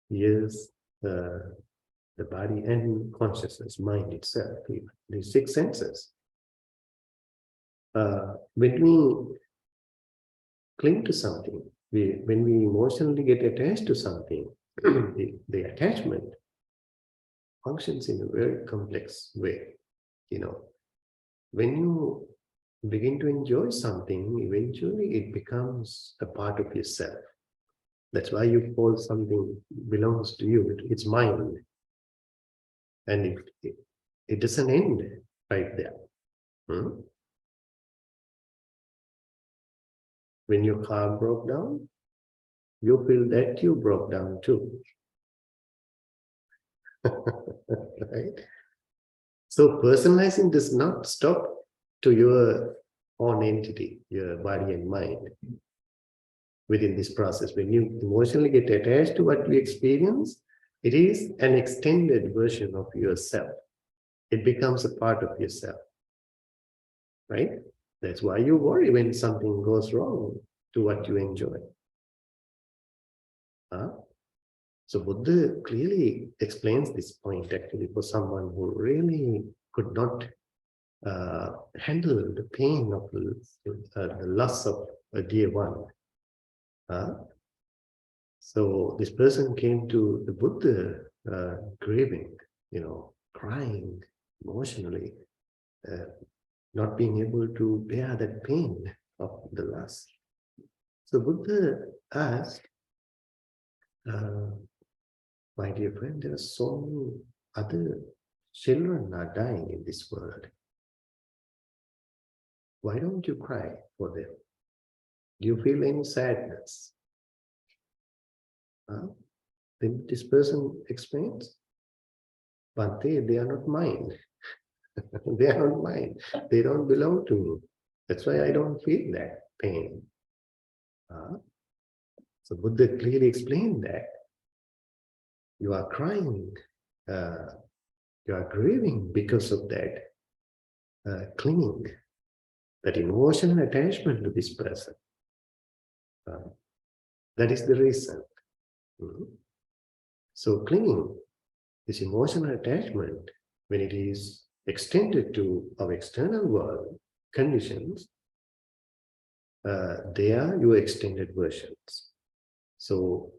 ears, the body and consciousness, mind itself, these six senses. When we cling to something, when we emotionally get attached to something, the attachment functions in a very complex way. You know, when you begin to enjoy something, eventually it becomes a part of yourself. That's why you call something belongs to you. It's mine. And it doesn't end right there. When your car broke down, you feel that you broke down too. Right? So personalizing does not stop to your own entity, your body and mind. Within this process, when you emotionally get attached to what you experience, it is an extended version of yourself. it becomes a part of yourself, right? That's why you worry when something goes wrong to what you enjoy. So Buddha clearly explains this point actually for someone who really could not handle the pain of the loss of a dear one. So this person came to the Buddha grieving, crying emotionally, not being able to bear that pain of the loss. So Buddha asked, my dear friend, there are so many other children are dying in this world. Why don't you cry for them? Do you feel any sadness? Then this person explains, Bhante, they are not mine. They are not mine. They don't belong to me. That's why I don't feel that pain. So Buddha clearly explained that you are crying, you are grieving because of that clinging, that emotional attachment to this person. That is the reason. So clinging, this emotional attachment, when it is extended to our external world conditions, they are your extended versions. So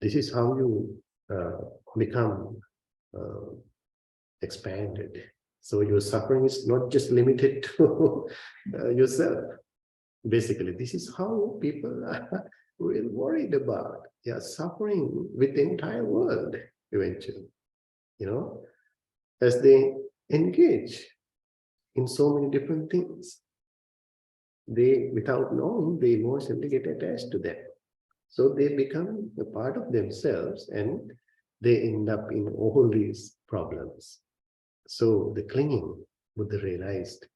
this is how you become expanded. So your suffering is not just limited to yourself. Basically, this is how people are really worried about. They are suffering with the entire world eventually, as they engage in so many different things. They, without knowing, they emotionally get attached to them. So they become a part of themselves and they end up in all these problems. So the clinging, Buddha realized,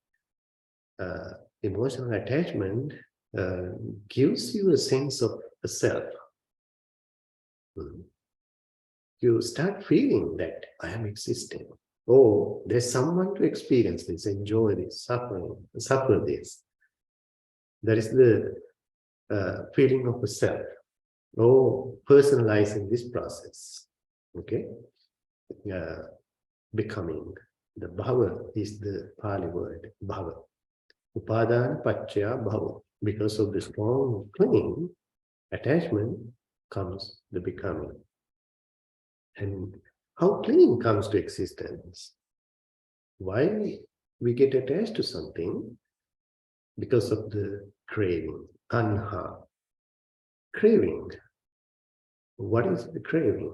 emotional attachment gives you a sense of a self. You start feeling that I am existing. Oh, there's someone to experience this, enjoy this, suffer this. That is the feeling of a self. Oh, personalizing this process. Okay? Becoming. The bhava is the Pali word, bhava. Upadana paccaya bhava. Because of the strong clinging, attachment comes the becoming. And how clinging comes to existence? Why we get attached to something? Because of the craving, tanha. Craving. What is the craving?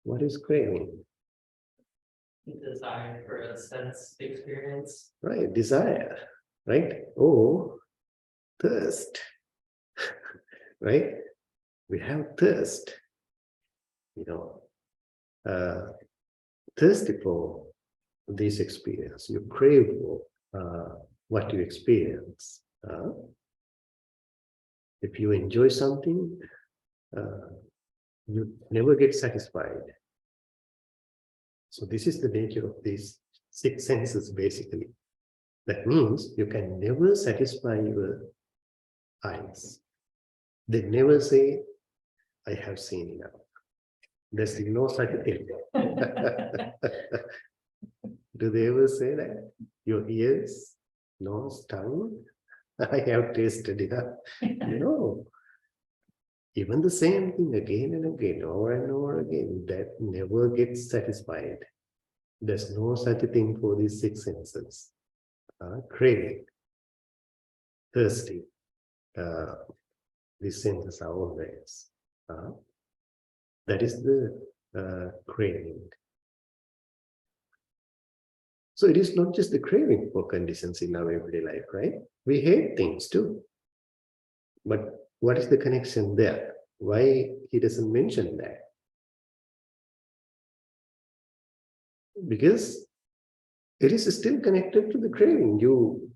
What is craving?
Desire for a sense experience.
Right, desire, right? Oh, thirst, right? We have thirst, thirsty for this experience. You crave for what you experience. If you enjoy something, you never get satisfied. So this is the nature of these six senses, basically. That means you can never satisfy your eyes. They never say, I have seen enough. There's no such a thing. Do they ever say that? Your ears, nose, tongue, I have tasted enough. No. Even the same thing again and again, over and over again, that never gets satisfied. There's no such a thing for these six senses. Craving, thirsty, these senses are always. That is the craving. So it is not just the craving for conditions in our everyday life, right? We hate things too. But what is the connection there? Why he doesn't mention that? Because it is still connected to the craving. You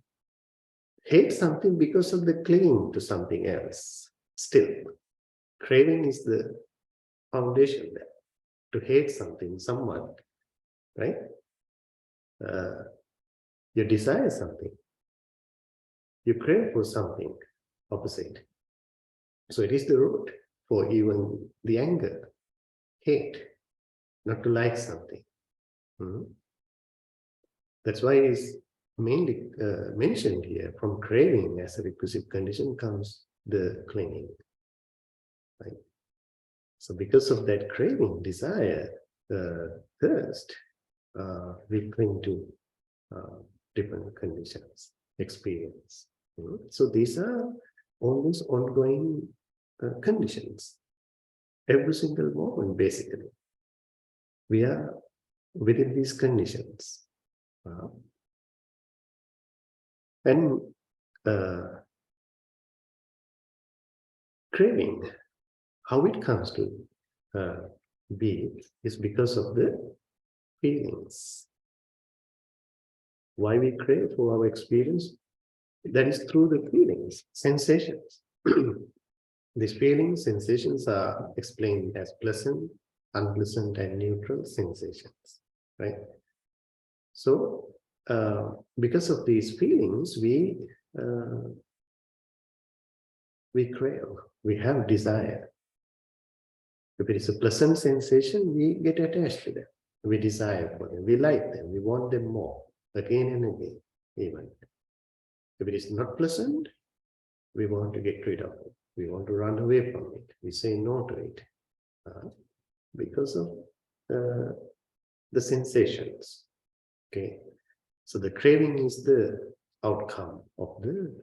hate something because of the clinging to something else. Still, craving is the foundation there. to hate something, someone, right? You desire something. You crave for something opposite. So it is the root for even the anger, hate, not to like something. That's why it is mainly mentioned here, from craving as a requisite condition comes the clinging. Right? So because of that craving, desire, thirst, we cling to different conditions, experience. So these are always ongoing conditions. Every single moment, basically, we are within these conditions. And craving, how it comes to be, is because of the feelings. Why we crave for our experience? That is through the feelings, sensations. These feelings, sensations are explained as pleasant, unpleasant, and neutral sensations, right? So, because of these feelings, we crave, we have desire. If it is a pleasant sensation, we get attached to them. We desire for them, we like them, we want them more, again and again, even. If it is not pleasant, we want to get rid of it. We want to run away from it. We say no to it because of the sensations. Okay, so the craving is the outcome of the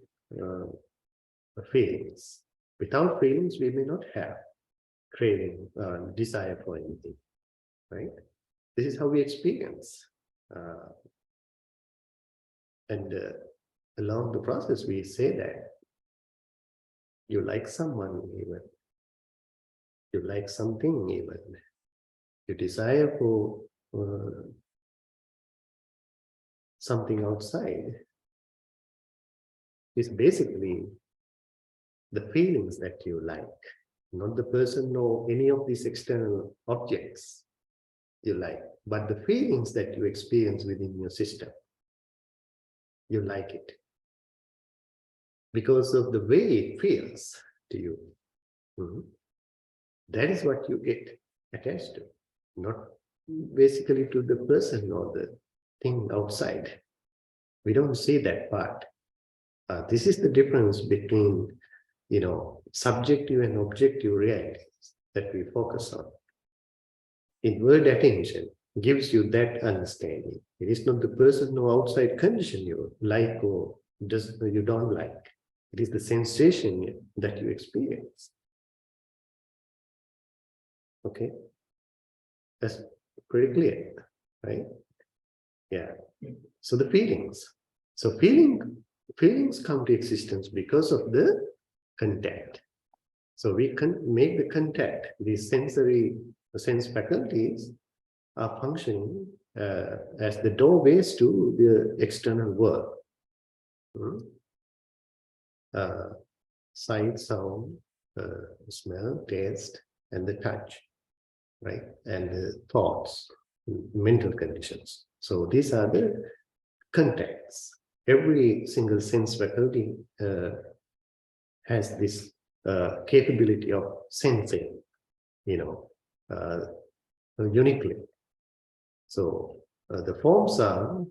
feelings. Without feelings, we may not have craving, desire for anything. Right? This is how we experience, and along the process, we say that you like someone, even you like something, even you desire for something outside. Is basically the feelings that you like, not the person or any of these external objects you like, but the feelings that you experience within your system. You like it because of the way it feels to you. That is what you get attached to, not basically to the person or the thing outside. We don't see that part. This is the difference between, subjective and objective realities that we focus on. Inward attention gives you that understanding. It is not the person or outside condition you like or you don't like. It is the sensation that you experience. Okay, that's pretty clear, right? Yeah. So the feelings. So feelings come to existence because of the contact. So we can make the contact. These sense faculties are functioning as the doorways to the external world. Sight, sound, smell, taste, and the touch, right? And the thoughts, mental conditions. So these are the contacts. Every single sense faculty has this capability of sensing, uniquely. So the forms are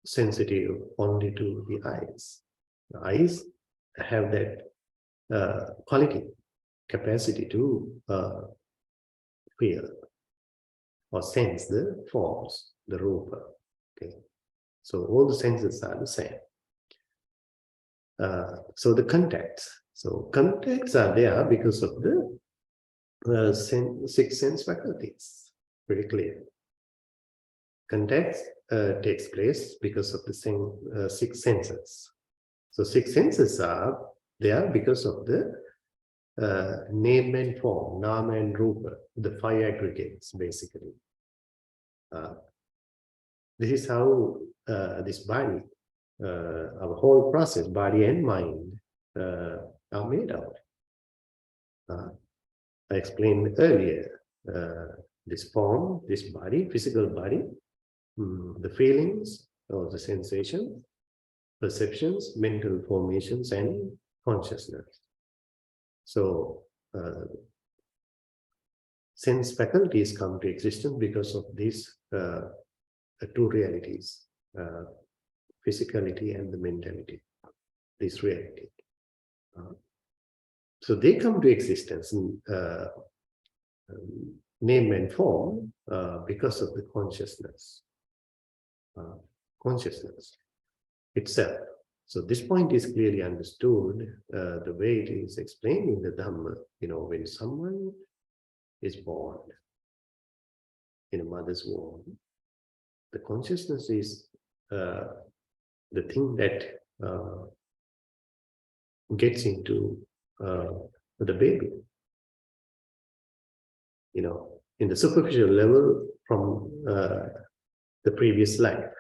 sensitive only to the eyes. The eyes have that quality, capacity to feel or sense the forms, the rupa. Okay, so all the senses are the same. So the contacts. So contacts are there because of the six sense faculties. Pretty clear. Contacts takes place because of the same six senses. So six senses are there because of the name and form, nama and rupa, the five aggregates, basically. This is how this body, our whole process, body and mind, are made out. I explained earlier this form, this body, physical body, the feelings or the sensations, perceptions, mental formations, and consciousness. So, sense faculties come to existence because of these two realities, physicality and the mentality, this reality. So they come to existence in name and form because of the consciousness, consciousness itself. So this point is clearly understood the way it is explained in the Dhamma. When someone is born in a mother's womb, the consciousness is the thing that gets into the baby. In the superficial level from the previous life,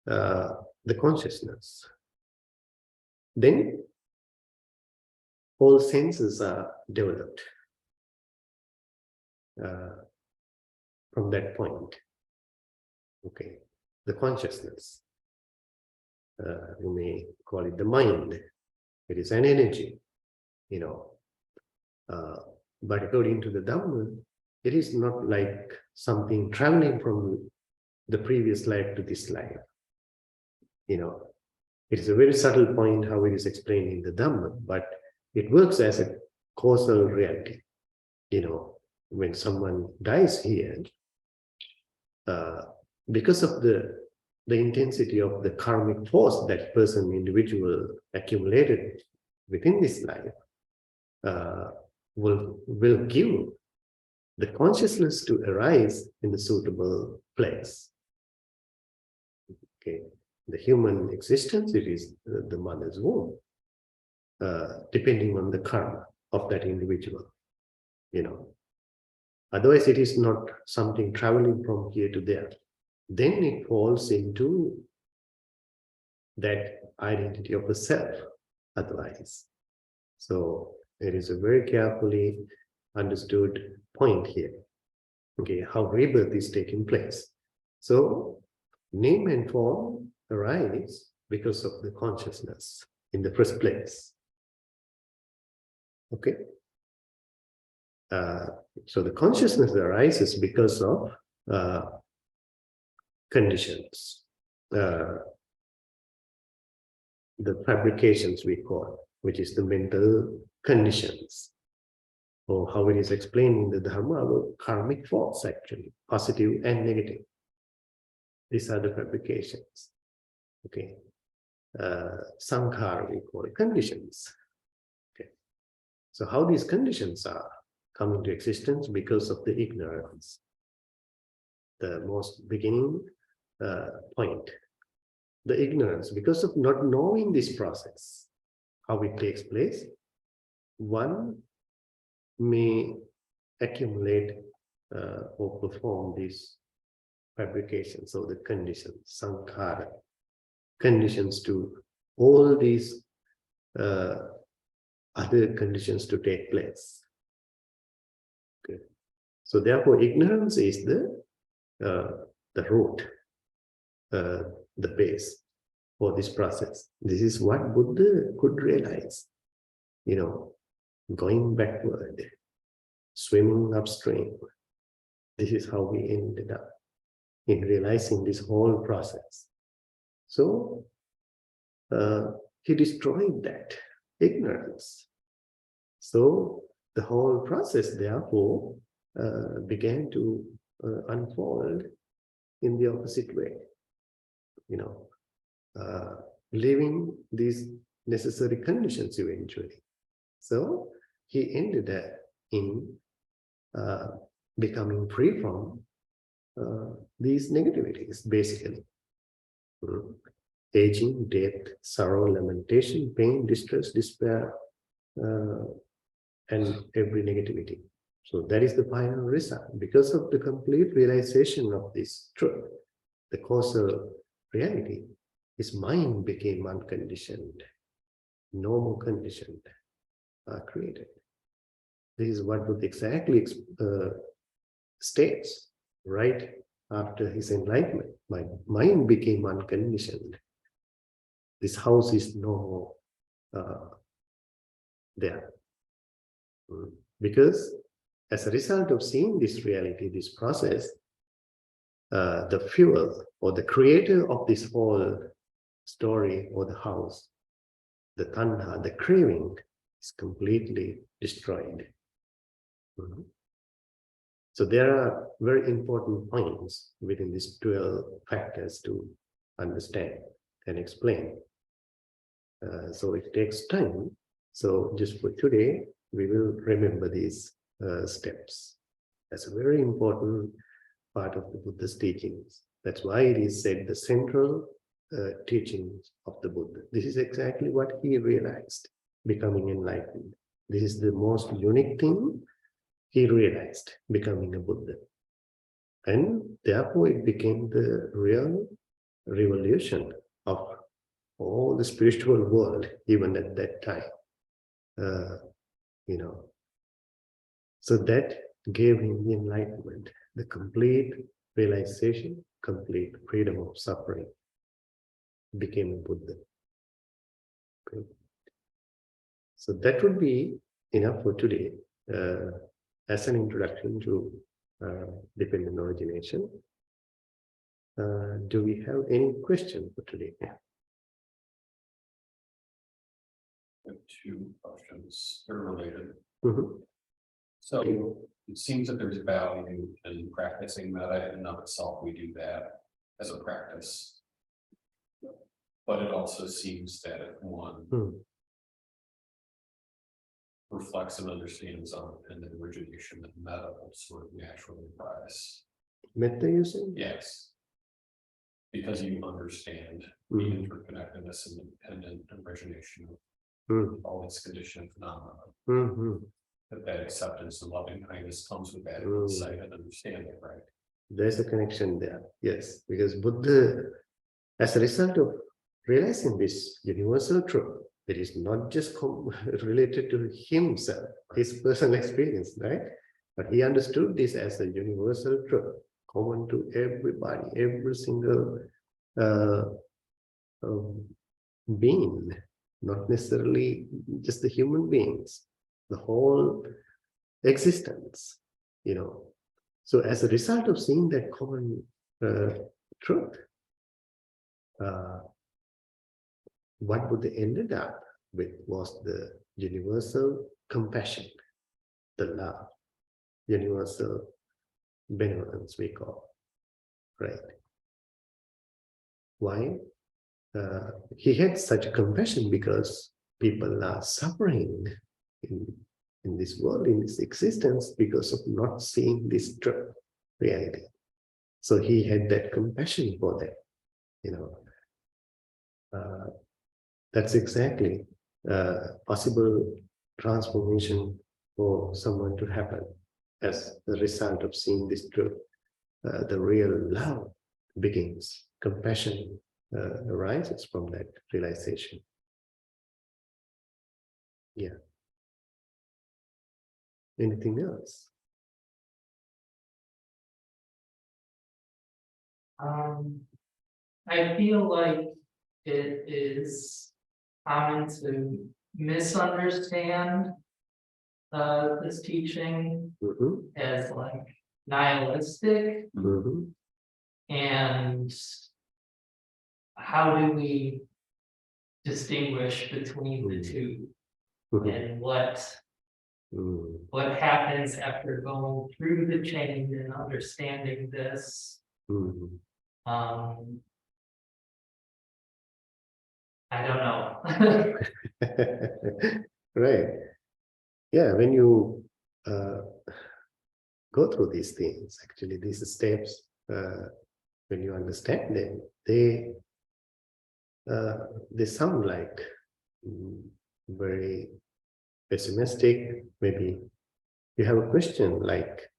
the consciousness. Then all senses are developed from that point. Okay, the consciousness. You may call it the mind. It is an energy, but according to the Dhamma, it is not like something traveling from the previous life to this life. It is a very subtle point how it is explained in the Dhamma, but it works as a causal reality. When someone dies here, because of the intensity of the karmic force that individual accumulated within this life, will give the consciousness to arise in the suitable place. Okay, the human existence, it is the mother's womb, depending on the karma of that individual. Otherwise, it is not something traveling from here to there. Then it falls into that identity of the self, otherwise. So it is a very carefully understood point here. Okay, how rebirth is taking place. So name and form arise because of the consciousness in the first place. Okay. So the consciousness arises because of conditions, the fabrications we call, which is the mental conditions, or how it is explained in the Dhamma, our karmic force actually, positive and negative. These are the fabrications. Okay. Sankhara we call it, conditions. Okay. So how these conditions are coming to existence because of the ignorance. The most beginning point, the ignorance, because of not knowing this process, how it takes place, one may accumulate or perform these fabrications, so the conditions, sankhara, conditions to all these other conditions to take place. Okay. So therefore, ignorance is the root, the base for this process. This is what Buddha could realize, going backward, swimming upstream. This is how we ended up in realizing this whole process. So he destroyed that ignorance. So the whole process, therefore, began to unfold in the opposite way, leaving these necessary conditions eventually. So he ended up in becoming free from these negativities, basically. Aging, death, sorrow, lamentation, pain, distress, despair, and every negativity. So that is the final result. Because of the complete realization of this truth, the causal reality, his mind became unconditioned, normal conditioned, created. This is what Buddha exactly states right after his enlightenment. My mind became unconditioned. This house is no there. Because as a result of seeing this reality, this process, the fuel or the creator of this whole story or the house, the tanha, the craving, is completely destroyed. So there are very important points within these 12 factors to understand and explain. So it takes time. So just for today, we will remember these steps. That's a very important part of the Buddha's teachings. That's why it is said the central teachings of the Buddha. This is exactly what he realized, becoming enlightened. This is the most unique thing he realized, becoming a Buddha. And therefore it became the real revolution of all the spiritual world, even at that time. So that gave him the enlightenment, the complete realization, complete freedom of suffering. Became a Buddha. Okay. So that would be enough for today as an introduction to dependent origination. Do we have any question for today?
Two questions, they're related.
Mm-hmm.
So it seems that there's value in practicing metta in and of itself. We do that as a practice. But it also seems that if one reflects and understands on the origination, that metta will sort of naturally rise.
Metta, you say?
Yes. Because you understand the interconnectedness and dependent origination of all these conditioned phenomena. That acceptance and loving kindness comes with that insight and understanding, right?
There's a connection there, yes, because Buddha, as a result of realizing this universal truth, it is not just related to himself, his personal experience, right? But he understood this as a universal truth, common to everybody, every single being, not necessarily just the human beings, the whole existence, So as a result of seeing that common truth, what Buddha ended up with was the universal compassion, the love, universal benevolence, we call, right? Why? He had such compassion because people are suffering in this world, in this existence, because of not seeing this truth, reality. So he had that compassion for them, That's exactly possible transformation for someone to happen as the result of seeing this truth. The real love begins, compassion arises from that realization. Yeah. Anything else?
I feel like it is common to misunderstand this teaching as like nihilistic, and how do we distinguish between the two, and what happens after going through the change and understanding this? I don't know.
Right. Yeah, when you go through these things, actually, these steps, when you understand them, they sound like very pessimistic. Maybe you have a question like,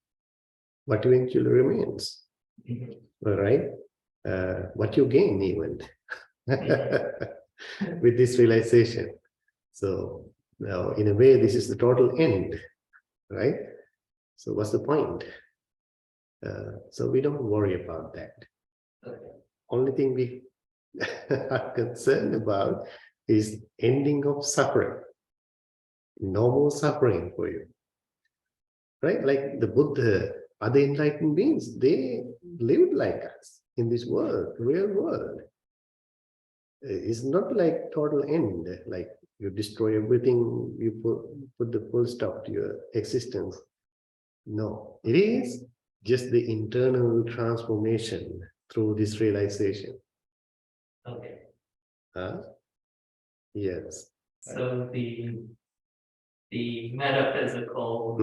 what eventually remains? All right? What you gain even with this realization. So now, in a way, this is the total end. right? So what's the point? So we don't worry about that.
Okay.
Only thing we are concerned about is ending of suffering. No more suffering for you. Right? Like the Buddha, other enlightened beings, they lived like us in this world, real world. It's not like total end, like you destroy everything, you put the full stop to your existence. No, it is just the internal transformation through this realization.
Okay.
Yes.
So the metaphysical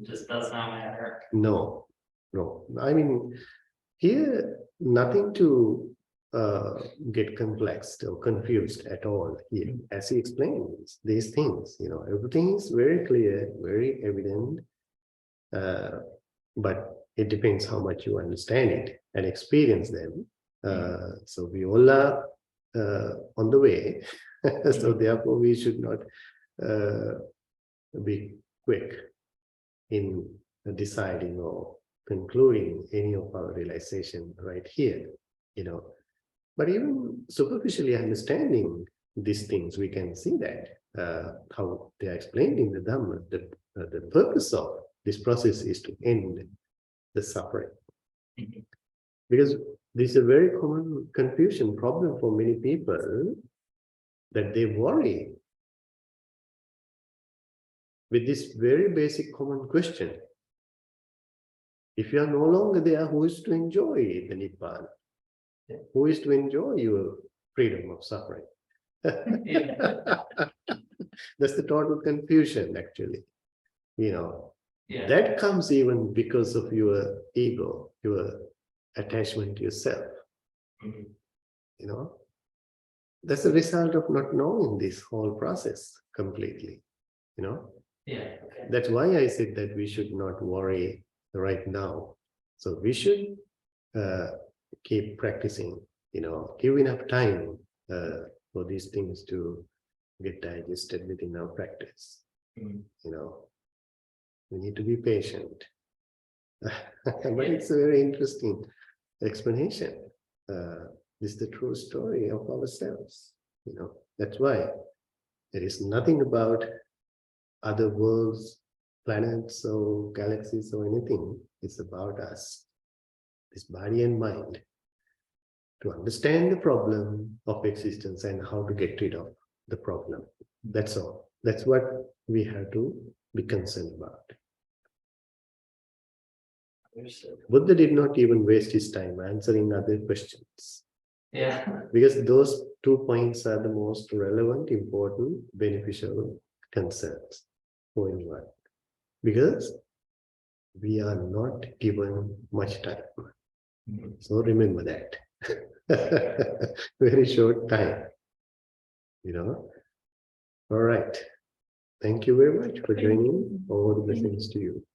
just does not matter.
No. I mean, here, nothing to get complexed or confused at all here. As he explains these things, everything is very clear, very evident, but it depends how much you understand it and experience them. So we all are on the way. So therefore, we should not be quick in deciding or concluding any of our realization right here, But even superficially understanding these things, we can see that how they are explained in the Dhamma. The purpose of this process is to end the suffering. Because this is a very common confusion problem for many people, that they worry with this very basic common question. If you are no longer there, who is to enjoy the Nibbana? Who is to enjoy your freedom of suffering? That's the total confusion, actually. That comes even because of your ego, your attachment to yourself. That's a result of not knowing this whole process completely.
Okay.
That's why I said that we should not worry right now. So we should keep practicing, give enough time for these things to get digested within our practice. We need to be patient. But it's a very interesting explanation. This is the true story of ourselves. That's why there is nothing about other worlds, planets, or galaxies, or anything. It's about us, this body and mind, to understand the problem of existence and how to get rid of the problem. That's all. That's what we have to be concerned about. Buddha did not even waste his time answering other questions. Because those 2 points are the most relevant, important, beneficial concerns for anyone. Because we are not given much time. So remember that. Very short time. All right. Thank you very much for joining. All the blessings to you.